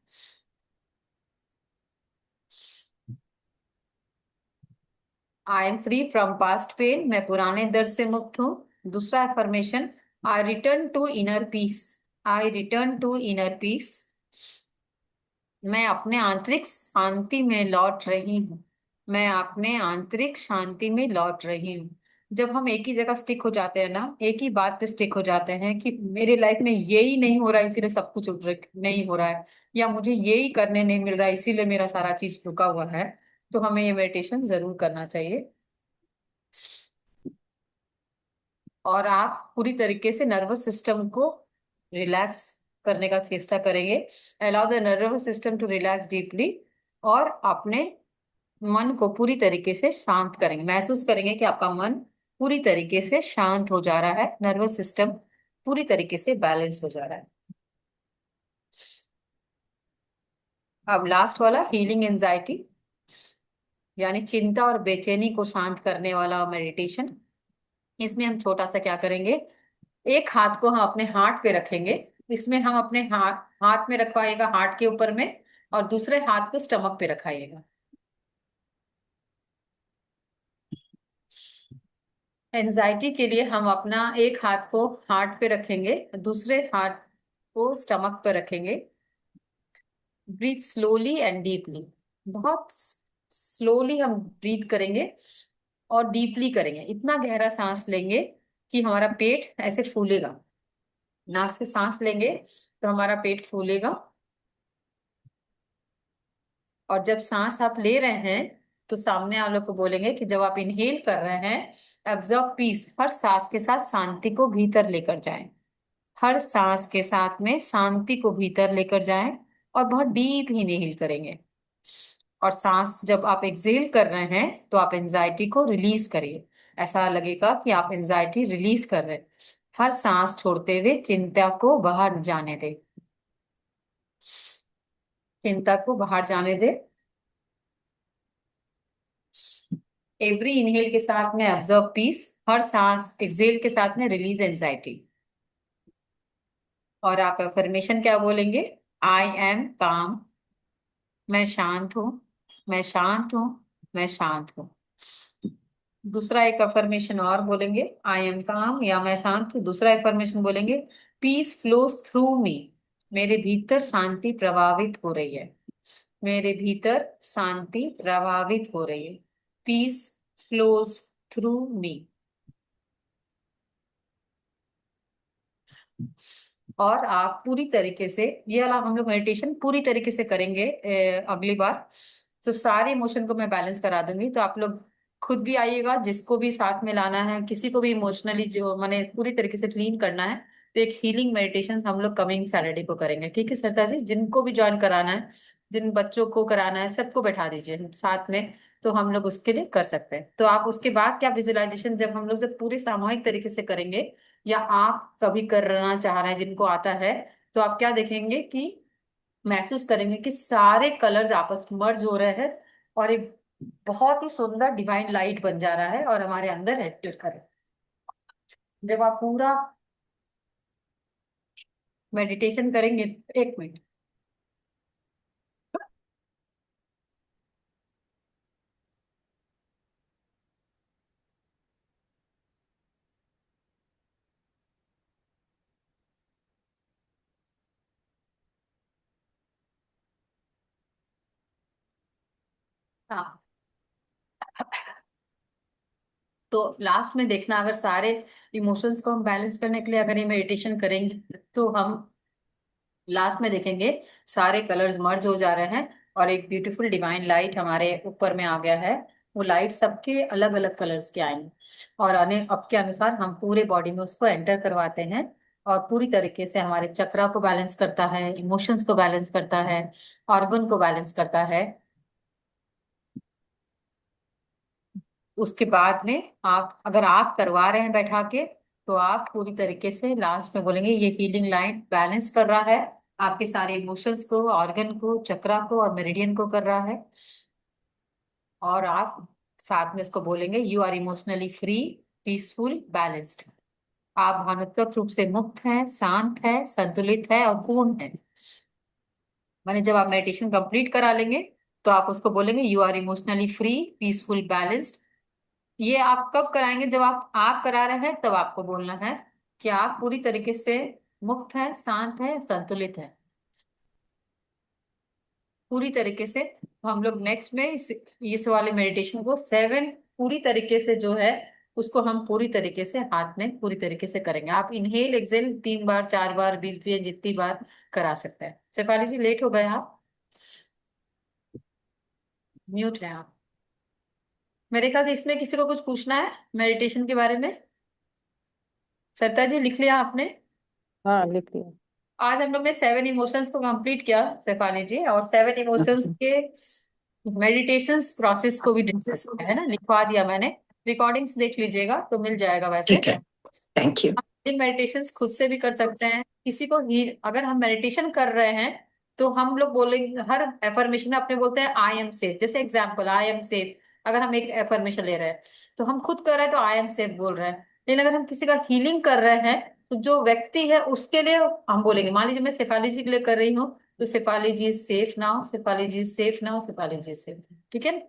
I am free from past pain, मैं पुराने दर्द से मुक्त हूँ। दूसरा affirmation, I return to inner peace. I return to inner peace, मैं अपने आंतरिक शांति में लौट रही हूँ, मैं अपने आंतरिक शांति में लौट रही हूँ। जब हम एक ही जगह स्टिक हो जाते हैं ना, एक ही बात पे स्टिक हो जाते हैं कि मेरे लाइफ में यही नहीं हो रहा है इसीलिए सब कुछ नहीं हो रहा है, या मुझे यही करने नहीं मिल रहा है इसीलिए मेरा सारा चीज रुका हुआ है, तो हमें ये मेडिटेशन जरूर करना चाहिए। और आप पूरी तरीके से नर्वस सिस्टम को रिलैक्स करने का चेष्टा करेंगे। Allow the nervous system to relax deeply, और अपने मन को पूरी तरीके से शांत करेंगे, महसूस करेंगे कि आपका मन पूरी तरीके से शांत हो जा रहा है, नर्वस सिस्टम पूरी तरीके से बैलेंस हो जा रहा है। अब लास्ट वाला, हीलिंग एंजाइटी, यानी चिंता और बेचैनी को शांत करने वाला मेडिटेशन। इसमें हम छोटा सा क्या करेंगे, एक हाथ को हम अपने हार्ट पे रखेंगे, इसमें हम अपने हाथ हाथ में रखवाइएगा, हार्ट के ऊपर में, और दूसरे हाथ को स्टमक पे रखाइएगा। एंजाइटी के लिए हम अपना एक हाथ को हार्ट पे रखेंगे, दूसरे हाथ को स्टमक पे रखेंगे। ब्रीथ स्लोली एंड डीपली, बहुत स्लोली हम ब्रीथ करेंगे और डीपली करेंगे। इतना गहरा सांस लेंगे कि हमारा पेट ऐसे फूलेगा। नाक से सांस लेंगे तो हमारा पेट फूलेगा, और जब सांस आप ले रहे हैं तो सामने आप लोग को बोलेंगे कि जब आप इनहेल कर रहे हैं, एब्जॉर्ब पीस, हर सांस के साथ शांति को भीतर लेकर जाएं। हर सांस के साथ में शांति को भीतर लेकर जाएं, और बहुत डीप इनहेल करेंगे। और सांस जब आप एक्सहेल कर रहे हैं तो आप एंजाइटी को रिलीज करिए, ऐसा लगेगा कि आप एंजाइटी रिलीज कर रहे हैं। हर सांस छोड़ते हुए चिंता को बाहर जाने दे, चिंता को बाहर जाने दे। एवरी इनहेल के साथ में ऑब्जर्व पीस, हर सांस एक्सहेल के साथ में रिलीज एंजाइटी। और आप अफर्मेशन क्या बोलेंगे? आई एम काम, मैं शांत हूँ, मैं शांत हूँ, मैं शांत हूँ। दूसरा एक अफर्मेशन और बोलेंगे, आई एम काम या मैं शांत हूँ। दूसरा अफर्मेशन बोलेंगे, पीस फ्लोज थ्रू मी, मेरे भीतर शांति प्रभावित हो रही है, मेरे भीतर शांति प्रभावित हो रही है। पीस फ्लोज थ्रू मी। और आप पूरी तरीके से, ये वाला हम लोग मेडिटेशन पूरी तरीके से करेंगे अगली बार। तो सारे इमोशन को मैं बैलेंस करा दूंगी, तो आप लोग खुद भी आइएगा, जिसको भी साथ में लाना है, किसी को भी इमोशनली जो मैंने पूरी तरीके से क्लीन करना है, तो एक हीलिंग मेडिटेशन हम लोग कमिंग सैटरडे को करेंगे। ठीक है सरता जी, जिनको भी ज्वाइन कराना है, जिन बच्चों को कराना है, सबको बैठा दीजिए साथ में, तो हम लोग उसके लिए कर सकते हैं। तो आप उसके बाद क्या विजुअलाइजेशन जब हम लोग जब पूरे सामूहिक तरीके से करेंगे, या आप कभी करना चाह रहे हैं जिनको आता है, तो आप क्या देखेंगे कि महसूस करेंगे कि सारे कलर्स आपस में मर्ज हो रहे हैं, और एक बहुत ही सुंदर डिवाइन लाइट बन जा रहा है और हमारे अंदर एंटर करे। जब आप पूरा मेडिटेशन करेंगे, एक मिनट। हाँ, तो लास्ट में देखना, अगर सारे इमोशंस को हम बैलेंस करने के लिए अगर ये मेडिटेशन करेंगे, तो हम लास्ट में देखेंगे सारे कलर्स मर्ज हो जा रहे हैं, और एक ब्यूटीफुल डिवाइन लाइट हमारे ऊपर में आ गया है। वो लाइट सबके अलग अलग कलर्स के आएंगे, और आने अब के अनुसार हम पूरे बॉडी में उसको एंटर करवाते हैं, और पूरी तरीके से हमारे चक्रा को बैलेंस करता है, इमोशंस को बैलेंस करता है, ऑर्गन को बैलेंस करता है। उसके बाद में आप, अगर आप करवा रहे हैं बैठा के, तो आप पूरी तरीके से लास्ट में बोलेंगे, ये हीलिंग लाइन बैलेंस कर रहा है आपके सारे इमोशंस को, ऑर्गन को, चक्रा को और मेरिडियन को कर रहा है। और आप साथ में इसको बोलेंगे, you are emotionally free, peaceful, balanced. आप भावनात्मक रूप से मुक्त हैं, शांत है, संतुलित है और पूर्ण है। माने जब आप मेडिटेशन कंप्लीट करा लेंगे, तो आप उसको बोलेंगे, you are emotionally free, peaceful, balanced. ये आप कब कराएंगे? जब आप करा रहे हैं तब आपको बोलना है कि आप पूरी तरीके से मुक्त है, शांत है, संतुलित है, पूरी तरीके से। तो हम लोग नेक्स्ट में इस वाले मेडिटेशन को 7 पूरी तरीके से जो है, उसको हम पूरी तरीके से हाथ में पूरी तरीके से करेंगे। आप इनहेल एक्सेल 3 बार, 4 बार, 20 20 जितनी बार करा सकते हैं। शेफाली जी लेट हो गए आप, म्यूट है आप। मेरे ख्याल से इसमें किसी को कुछ पूछना है मेडिटेशन के बारे में? सरिता जी लिख लिया आपने? हाँ, लिख लिया। आज हम लोग ने 7 इमोशंस को कंप्लीट किया शेफाली जी, और 7 इमोशंस अच्छा, के मेडिटेशन प्रोसेस को भी डिस्कस किया है ना, लिखवा दिया मैंने। रिकॉर्डिंग्स देख लीजिएगा तो मिल जाएगा वैसे। ठीक है, थैंक यू। इन मेडिटेशंस खुद से भी कर सकते हैं, किसी को ही अगर हम मेडिटेशन कर रहे हैं, तो हम लोग बोलेंगे हर एफर्मेशन में अपने बोलते हैं आई एम सेफ, जैसे एग्जांपल आई एम सेफ। अगर हम एक एफर्मेशन ले रहे हैं, तो हम खुद कर रहे हैं तो आई एम सेफ बोल रहे हैं। लेकिन अगर हम किसी का हीलिंग कर रहे हैं, तो जो व्यक्ति है उसके लिए हम बोलेंगे, मान लीजिए मैं शेफाली जी के लिए कर रही हूँ, तो Shefali ji is safe now, Shefali ji is safe now, Shefali ji is safe. ठीक है,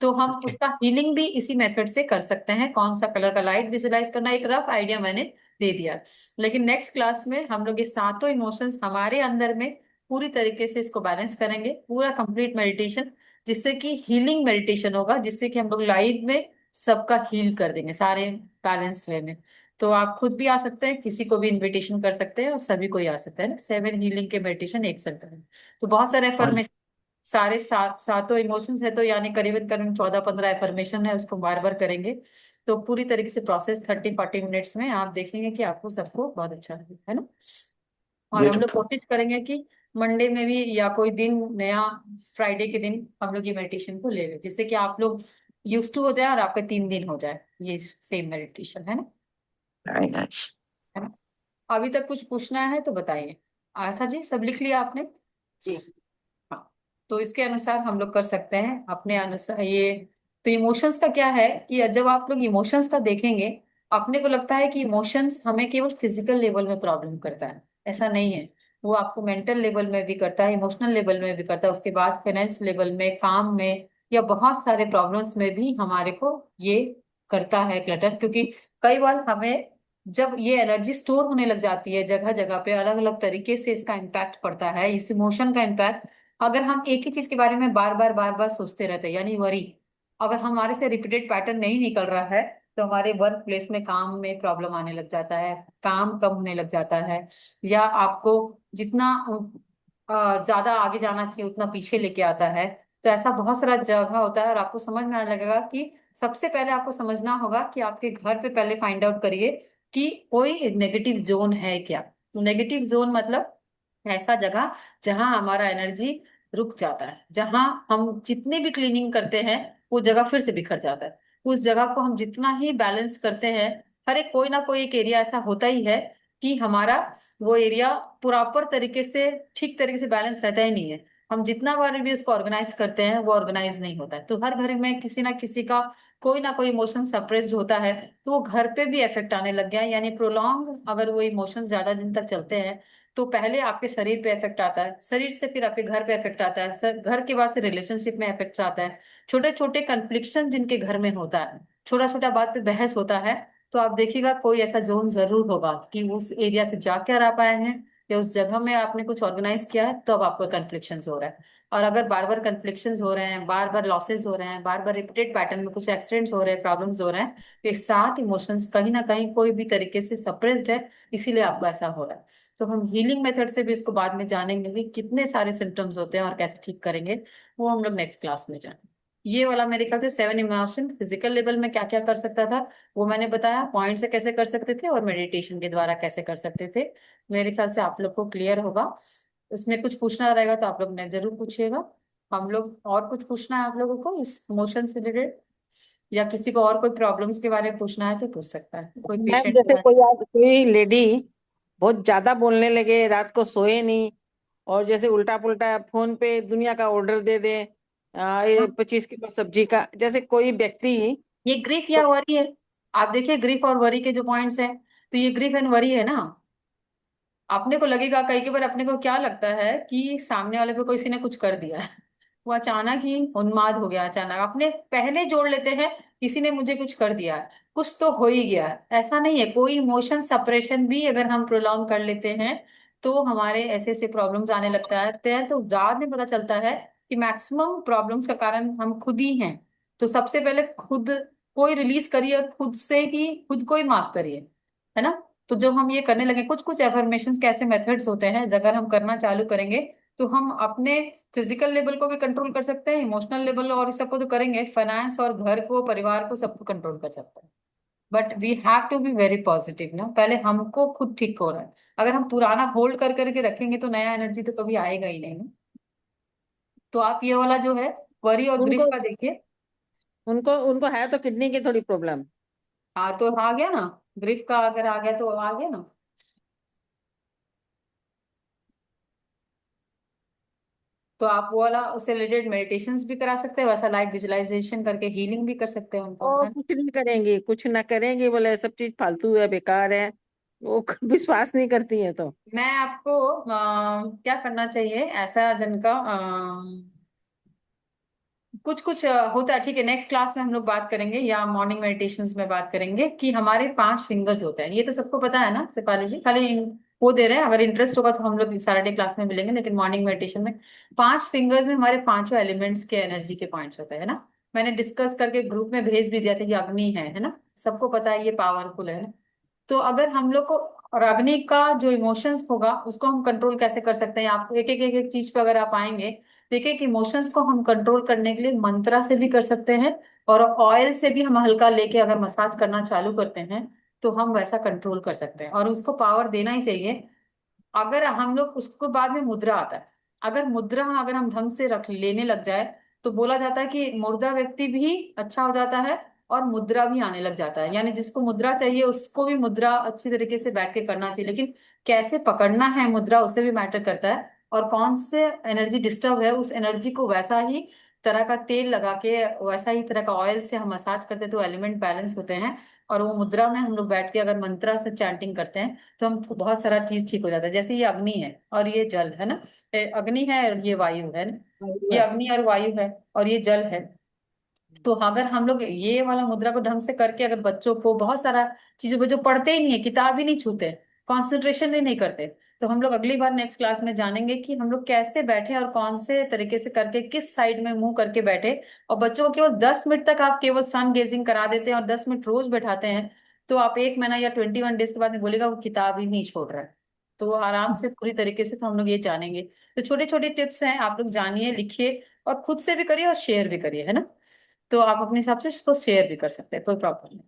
तो हम ओके, उसका हीलिंग भी इसी मेथड से कर सकते हैं। कौन सा कलर का लाइट विजुलाइज करना, एक रफ आइडिया मैंने दे दिया। लेकिन नेक्स्ट क्लास में हम लोग ये सातों इमोशंस हमारे अंदर में पूरी तरीके से इसको बैलेंस करेंगे, पूरा कंप्लीट मेडिटेशन, जिससे कि हीलिंग मेडिटेशन होगा, जिससे कि हम लोग लाइव में सबका हील कर देंगे सारे बैलेंस वे में। तो आप खुद भी आ सकते हैं, किसी को भी इनविटेशन कर सकते हैं, और सभी को ही आ सकते हैं ना, 7 हीलिंग के मेडिटेशन एक साथ करें। तो बहुत सारे और एफर्मेशन, सारे सातों इमोशंस है, तो यानी करीबन करीबन 14 15 एफर्मेशन है, उसको बार बार करेंगे। तो पूरी तरीके से प्रोसेस 30 40 मिनट्स में आप देखेंगे कि आपको सबको बहुत अच्छा लगेगा, है ना। और हम लोग ब्यूटीफुल। कोशिश करेंगे कि मंडे में भी या कोई दिन नया, फ्राइडे के दिन हम लोग ये मेडिटेशन को ले लें, जिससे कि आप लोग यूज टू हो जाए और आपका 3 दिन हो जाए ये सेम मेडिटेशन, है ना। Very nice. है ना। अभी तक कुछ पूछना है तो बताइए। आशा जी सब लिख लिया आपने? जी। हाँ, तो इसके अनुसार हम लोग कर सकते हैं अपने अनुसार ये। तो इमोशंस का क्या है कि जब आप लोग इमोशंस का देखेंगे, अपने को लगता है कि इमोशंस हमें केवल फिजिकल लेवल में प्रॉब्लम करता है, ऐसा नहीं है। वो आपको मेंटल लेवल में भी करता है, इमोशनल लेवल में भी करता है, उसके बाद फाइनेंस लेवल में, काम में, या बहुत सारे प्रॉब्लम्स में भी हमारे को ये करता है क्लटर। क्योंकि कई बार हमें जब ये एनर्जी स्टोर होने लग जाती है जगह जगह पे, अलग अलग तरीके से इसका इम्पैक्ट पड़ता है, इस इमोशन का इम्पैक्ट। अगर हम एक ही चीज के बारे में बार बार सोचते रहते हैं, यानी वरी, अगर हमारे से रिपीटेड पैटर्न नहीं निकल रहा है, तो हमारे वर्क प्लेस में काम में प्रॉब्लम आने लग जाता है, काम कम होने लग जाता है, या आपको जितना ज्यादा आगे जाना चाहिए उतना पीछे लेके आता है। तो ऐसा बहुत सारा जगह होता है, और आपको समझ में आने लगेगा कि सबसे पहले आपको समझना होगा कि आपके घर पे पहले फाइंड आउट करिए कि कोई नेगेटिव जोन है क्या। नेगेटिव जोन मतलब ऐसा जगह जहां हमारा एनर्जी रुक जाता है, जहां हम जितनी भी क्लीनिंग करते हैं वो जगह फिर से बिखर जाता है। उस जगह को हम जितना ही बैलेंस करते हैं, हर एक कोई ना कोई एक एरिया ऐसा होता ही है कि हमारा वो एरिया प्रॉपर तरीके से, ठीक तरीके से बैलेंस रहता ही नहीं है। हम जितना बार भी उसको ऑर्गेनाइज करते हैं वो ऑर्गेनाइज नहीं होता है। तो हर घर में किसी ना किसी का कोई ना कोई इमोशन सप्रेस्ड होता है, तो वो घर पे भी इफेक्ट आने लग गया है। यानी प्रोलॉन्ग अगर वो इमोशंस ज्यादा दिन तक चलते हैं, तो पहले आपके शरीर पे इफेक्ट आता है, शरीर से फिर आपके घर पे इफेक्ट आता है, घर के बाद से रिलेशनशिप में इफेक्ट आता है। छोटे छोटे कन्फ्लिक्शन जिनके घर में होता है, छोटा छोटा बात पे बहस होता है, तो आप देखिएगा कोई ऐसा जोन जरूर होगा कि उस एरिया से जा क्या रह पाए हैं, या उस जगह में आपने कुछ ऑर्गेनाइज किया है तब आपको कन्फ्लिक्शन हो रहा है। और अगर बार बार कन्फ्लिक्शन हो रहे हैं, बार बार लॉसेस हो रहे हैं, बार बार रिपीटेड पैटर्न में कुछ एक्सीडेंट्स हो रहे हैं, प्रॉब्लम्स हो रहे हैं, तो एक साथ इमोशंस कहीं ना कहीं कोई भी तरीके से सप्रेस्ड है, इसीलिए आपको ऐसा हो रहा है। तो हम हीलिंग मेथड से भी इसको बाद में जानेंगे कि कितने सारे सिम्टम्स होते हैं और कैसे ठीक करेंगे, वो हम लोग नेक्स्ट क्लास में जानेंगे। ये वाला मेरे ख्याल से 7 इमोशन फिजिकल लेवल में क्या क्या कर सकता था वो मैंने बताया, पॉइंट से कैसे कर सकते थे और मेडिटेशन के द्वारा कैसे कर सकते थे। मेरे ख्याल से आप लोग को क्लियर होगा। इसमें कुछ पूछना रहेगा तो आप लोग ने जरूर पूछिएगा। हम लोग और कुछ पूछना है आप लोगों को इस इमोशन से रिलेटेड, या किसी को और कोई प्रॉब्लम्स के बारे में पूछना है तो पूछ सकता है, कोई मैम, पेशेंट के जैसे बारे कोई लेडी बहुत ज्यादा बोलने लगे, रात को सोए नहीं, और जैसे उल्टा पुल्टा फोन पे दुनिया का ऑर्डर दे दे, ये में। 25 किलो सब्जी का, जैसे कोई व्यक्ति। ये ग्रीफ या तो वरी है। आप देखिए ग्रीफ और वरी के जो पॉइंट्स हैं, तो ये ग्रीफ एंड वरी है ना। अपने को लगेगा, कई कई बार अपने को क्या लगता है कि सामने वाले पे किसी ने कुछ कर दिया है, वो अचानक ही उन्माद हो गया, अचानक अपने पहले जोड़ लेते हैं किसी ने मुझे कुछ कर दिया है, कुछ तो हो ही गया है। ऐसा नहीं है, कोई इमोशन सप्रेशन भी अगर हम प्रोलॉन्ग कर लेते हैं तो हमारे ऐसे ऐसे प्रॉब्लम्स आने लगता है। तो बाद में पता चलता है कि मैक्सिमम प्रॉब्लम्स का कारण हम खुद ही हैं। तो सबसे पहले खुद को ही रिलीज करिए और खुद से ही खुद को ही माफ करिए, है ना। तो जब हम ये करने लगे, कुछ कुछ एफर्मेशंस के ऐसे मेथड्स होते हैं, अगर हम करना चालू करेंगे तो हम अपने फिजिकल लेवल को भी कंट्रोल कर सकते हैं, इमोशनल लेवल और इस सबको तो करेंगे, फाइनेंस और घर को, परिवार को, सबको कंट्रोल कर सकते हैं। But we have to be very positive ना, पहले हमको खुद ठीक हो रहा है। अगर हम पुराना होल्ड कर करके रखेंगे तो नया एनर्जी तो कभी आएगा ही नहीं ना। तो आप ये वाला जो है वरी और ग्रिफ उनको का देखिए। उनको उनको है तो किडनी की थोड़ी प्रॉब्लम। हाँ तो आ गया ना, ग्रिफ का अगर आ गया तो आ गया ना। तो आप वो वाला उससे रिलेटेड मेडिटेशंस भी करा सकते हैं, वैसा लाइट विजुअलाइजेशन करके हीलिंग भी कर सकते हैं उनको, और है ना? कुछ नहीं करेंगी, कुछ ना करेंगी, बोले सब चीज फालतू है, बेकार है, वो विश्वास नहीं करती है तो। मैं आपको क्या करना चाहिए ऐसा जिनका कुछ कुछ होता है, ठीक है, नेक्स्ट क्लास में हम लोग बात करेंगे या मॉर्निंग मेडिटेशंस में बात करेंगे कि हमारे 5 फिंगर्स होते हैं। ये तो सबको पता है ना सिपाली जी, खाली वो दे रहे हैं, अगर इंटरेस्ट होगा तो हम लोग सैटरडे क्लास में मिलेंगे। लेकिन मॉर्निंग मेडिटेशन में 5 फिंगर्स में हमारे पांचों एलिमेंट्स के एनर्जी के पॉइंट्स होते हैं, है ना। मैंने डिस्कस करके ग्रुप में भेज भी दिया था, ये अग्नि है ना, सबको पता है ये पावरफुल है ना। तो अगर हम लोग को रागनी का जो इमोशंस होगा उसको हम कंट्रोल कैसे कर सकते हैं, आप एक एक एक एक चीज पे अगर आप आएंगे, देखिए कि इमोशंस को हम कंट्रोल करने के लिए मंत्रा से भी कर सकते हैं, और ऑयल से भी हम हल्का लेके अगर मसाज करना चालू करते हैं तो हम वैसा कंट्रोल कर सकते हैं, और उसको पावर देना ही चाहिए। अगर हम लोग उसको बाद में मुद्रा आता है, अगर मुद्रा अगर हम ढंग से रख लेने लग जाए तो बोला जाता है कि मुर्दा व्यक्ति भी अच्छा हो जाता है और मुद्रा भी आने लग जाता है। यानी जिसको मुद्रा चाहिए उसको भी मुद्रा अच्छी तरीके से बैठ के करना चाहिए, लेकिन कैसे पकड़ना है मुद्रा उससे भी मैटर करता है, और कौन से एनर्जी डिस्टर्ब है उस एनर्जी को वैसा ही तरह का तेल लगा के, वैसा ही तरह का ऑयल से हम मसाज करते हैं तो एलिमेंट बैलेंस होते हैं। और वो मुद्रा में हम लोग बैठ के अगर मंत्रा से चैंटिंग करते हैं तो हम बहुत सारा चीज ठीक हो जाता है। जैसे ये अग्नि है और ये जल है ना, अग्नि है और ये वायु है ना, ये अग्नि और वायु है और ये जल है। तो अगर हम लोग ये वाला मुद्रा को ढंग से करके अगर बच्चों को बहुत सारा चीजों को जो पढ़ते ही नहीं है, किताब ही नहीं छूते, कंसंट्रेशन ही नहीं करते, तो हम लोग अगली बार नेक्स्ट क्लास में जानेंगे कि हम लोग कैसे बैठे और कौन से तरीके से करके किस साइड में मुंह करके बैठे। और बच्चों को केवल 10 मिनट तक आप केवल सन गेजिंग करा देते हैं और 10 मिनट रोज बैठाते हैं, तो आप 1 महीना या 21 डेज के बाद में बोलेगा वो किताब ही नहीं छोड़ रहा है। तो आराम से पूरी तरीके से तो हम लोग ये जानेंगे। तो छोटे छोटे टिप्स हैं, आप लोग जानिए, लिखिए और खुद से भी करिए और शेयर भी करिए, है ना। तो आप अपने हिसाब से इसको शेयर भी कर सकते हैं, कोई प्रॉब्लम नहीं।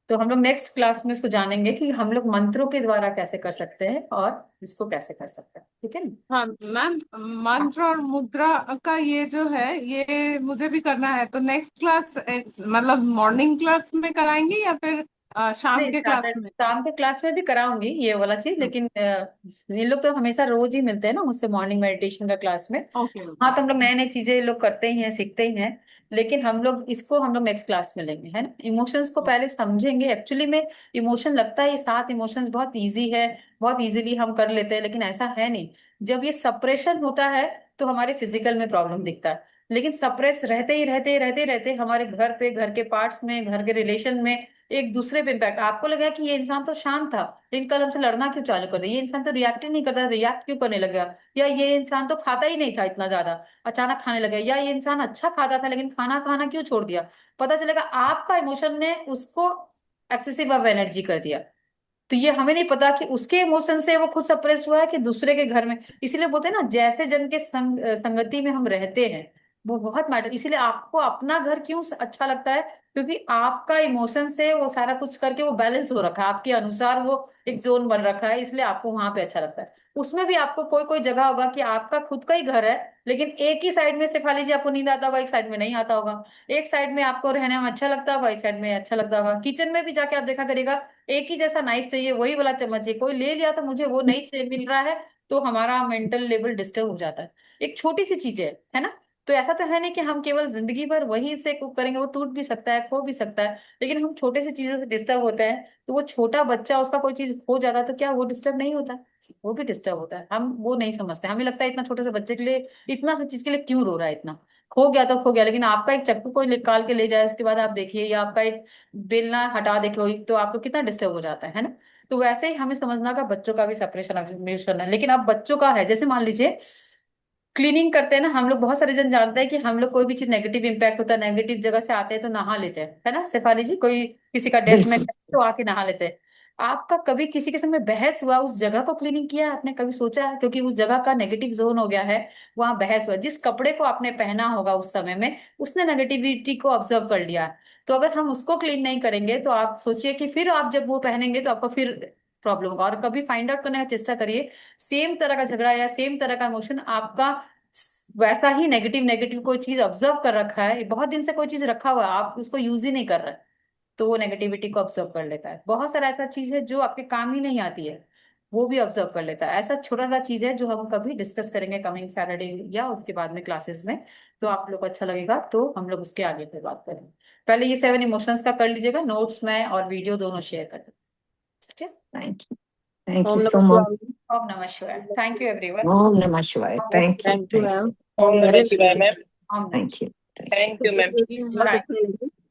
तो हम लोग नेक्स्ट क्लास में इसको जानेंगे कि हम लोग मंत्रों के द्वारा कैसे कर सकते हैं और इसको कैसे कर सकते हैं, ठीक है ना। हाँ मैम, हाँ मंत्र और मुद्रा का ये जो है ये मुझे भी करना है, तो नेक्स्ट क्लास मतलब मॉर्निंग क्लास में कराएंगे या फिर शाम नहीं, के क्लास में? शाम के क्लास में भी कराऊंगी ये वाला चीज, लेकिन ये लोग तो हमेशा रोज ही मिलते हैं ना मुझसे मॉर्निंग मेडिटेशन का क्लास में। ओके हाँ, तो हम लोग नए नए चीजें ये लोग करते ही हैं, सीखते ही हैं। लेकिन हम लोग इसको हम लोग नेक्स्ट क्लास में लेंगे, है ना। इमोशंस को पहले समझेंगे। एक्चुअली में इमोशन लगता है ये 7 इमोशंस बहुत इजी है, बहुत इजीली हम कर लेते हैं, लेकिन ऐसा है नहीं। जब ये सप्रेशन होता है तो हमारे फिजिकल में प्रॉब्लम दिखता है। लेकिन सप्रेस रहते ही रहते रहते रहते हमारे घर पे, घर के पार्ट्स में, घर के रिलेशन में, एक दूसरे पे इम्पैक्ट। आपको लगा कि ये इंसान तो शांत था लेकिन कल हमसे लड़ना क्यों चालू कर दिया, ये इंसान तो रिएक्ट ही नहीं करता, रिएक्ट क्यों करने लगा, या ये इंसान तो खाता ही नहीं था इतना ज्यादा, अचानक खाने लगा, या ये इंसान अच्छा खाता था लेकिन खाना खाना क्यों छोड़ दिया। पता चलेगा आपका इमोशन ने उसको एक्सेसिव ऑफ एनर्जी कर दिया। तो ये हमें नहीं पता कि उसके इमोशन से वो खुद सप्रेस हुआ है कि दूसरे के घर में। इसीलिए बोलते हैं ना, जैसे जन के संगति में हम रहते हैं वो बहुत मैटर। इसीलिए आपको अपना घर क्यों अच्छा लगता है, क्योंकि आपका इमोशन से वो सारा कुछ करके वो बैलेंस हो रखा है, आपके अनुसार वो एक जोन बन रखा है, इसलिए आपको वहां पे अच्छा लगता है। उसमें भी आपको कोई कोई जगह होगा कि आपका खुद का ही घर है, लेकिन एक ही साइड में से खा लीजिए आपको नींद आता होगा, एक साइड में नहीं आता होगा। एक साइड में आपको रहने में अच्छा लगता होगा, एक साइड में अच्छा लगता होगा। किचन में भी जाके आप देखा करिएगा, एक ही जैसा नाइफ चाहिए, वही वाला चम्मच चाहिए, कोई ले लिया तो मुझे वो नहीं चाहिए मिल रहा है, तो हमारा मेंटल लेवल डिस्टर्ब हो जाता है। एक छोटी सी चीज है ना। तो ऐसा तो है नहीं कि हम केवल जिंदगी भर वहीं से कुक करेंगे, वो टूट भी सकता है, खो भी सकता है, लेकिन हम छोटे से चीजों से डिस्टर्ब होते हैं। तो वो छोटा बच्चा, उसका कोई चीज खो जाता है तो क्या वो डिस्टर्ब नहीं होता, वो भी डिस्टर्ब होता है। हम वो नहीं समझते, हमें लगता है इतना छोटे से बच्चे के लिए इतना सी चीज के लिए क्यों रो रहा है इतना। खो गया तो खो गया, लेकिन आपका एक चक्कू कोई निकाल के ले जाए उसके बाद आप देखिए, या आपका एक बेलना हटा दे कोई, तो आपको कितना डिस्टर्ब हो जाता है ना। तो वैसे ही हमें समझना का बच्चों का भी सेपरेशन मिशन है। लेकिन अब बच्चों का है, जैसे मान लीजिए क्लीनिंग करते हैं ना हम लोग, बहुत सारे जन जानते हैं कि हम लोग कोई भी चीज नेगेटिव इंपैक्ट होता है, नेगेटिव जगह से आते हैं तो नहा लेते हैं, है ना शेफाली जी, कोई किसी का डेथ में बिल्कुल। तो आके नहा लेते हैं। आपका कभी किसी के संग बहस हुआ, उस जगह को क्लीनिंग किया है आपने, कभी सोचा है, क्योंकि उस जगह का नेगेटिव जोन हो गया है, वहां बहस हुआ, जिस कपड़े को आपने पहना होगा उस समय में उसने नेगेटिविटी को ऑब्जर्व कर लिया है। तो अगर हम उसको क्लीन नहीं करेंगे तो आप सोचिए कि फिर आप जब वो पहनेंगे तो आपको फिर प्रॉब्लम होगा। और कभी फाइंड आउट करने का चेष्टा करिए, सेम तरह का झगड़ा या सेम तरह का इमोशन आपका वैसा ही नेगेटिव नेगेटिव कोई चीज ऑब्जर्व कर रखा है, बहुत दिन से कोई चीज रखा हुआ है, आप उसको यूज ही नहीं कर रहे, तो वो नेगेटिविटी को ऑब्जर्व कर लेता है। बहुत सारा ऐसा चीज है जो आपके काम ही नहीं आती है, वो भी ऑब्जर्व कर लेता है। ऐसा छोटा सा चीज है जो हम कभी डिस्कस करेंगे कमिंग सैटरडे या उसके बाद में क्लासेस में, तो आप लोग को अच्छा लगेगा, तो हम लोग उसके आगे फिर बात करेंगे। पहले ये 7 इमोशंस का कर लीजिएगा, नोट्स में और वीडियो दोनों शेयर कर दें, ठीक है। Thank you. Thank you Om so नमः much. शिवाय। ओम नमः शिवाय, thank you everyone. Om Namah Shivaya. Thank you. Thank you Thank ma'am. you. ओम नमः शिवाय मैम। ओम नमः Thank you. Thank you. Thank you ma'am. बहुत अच्छा लगा।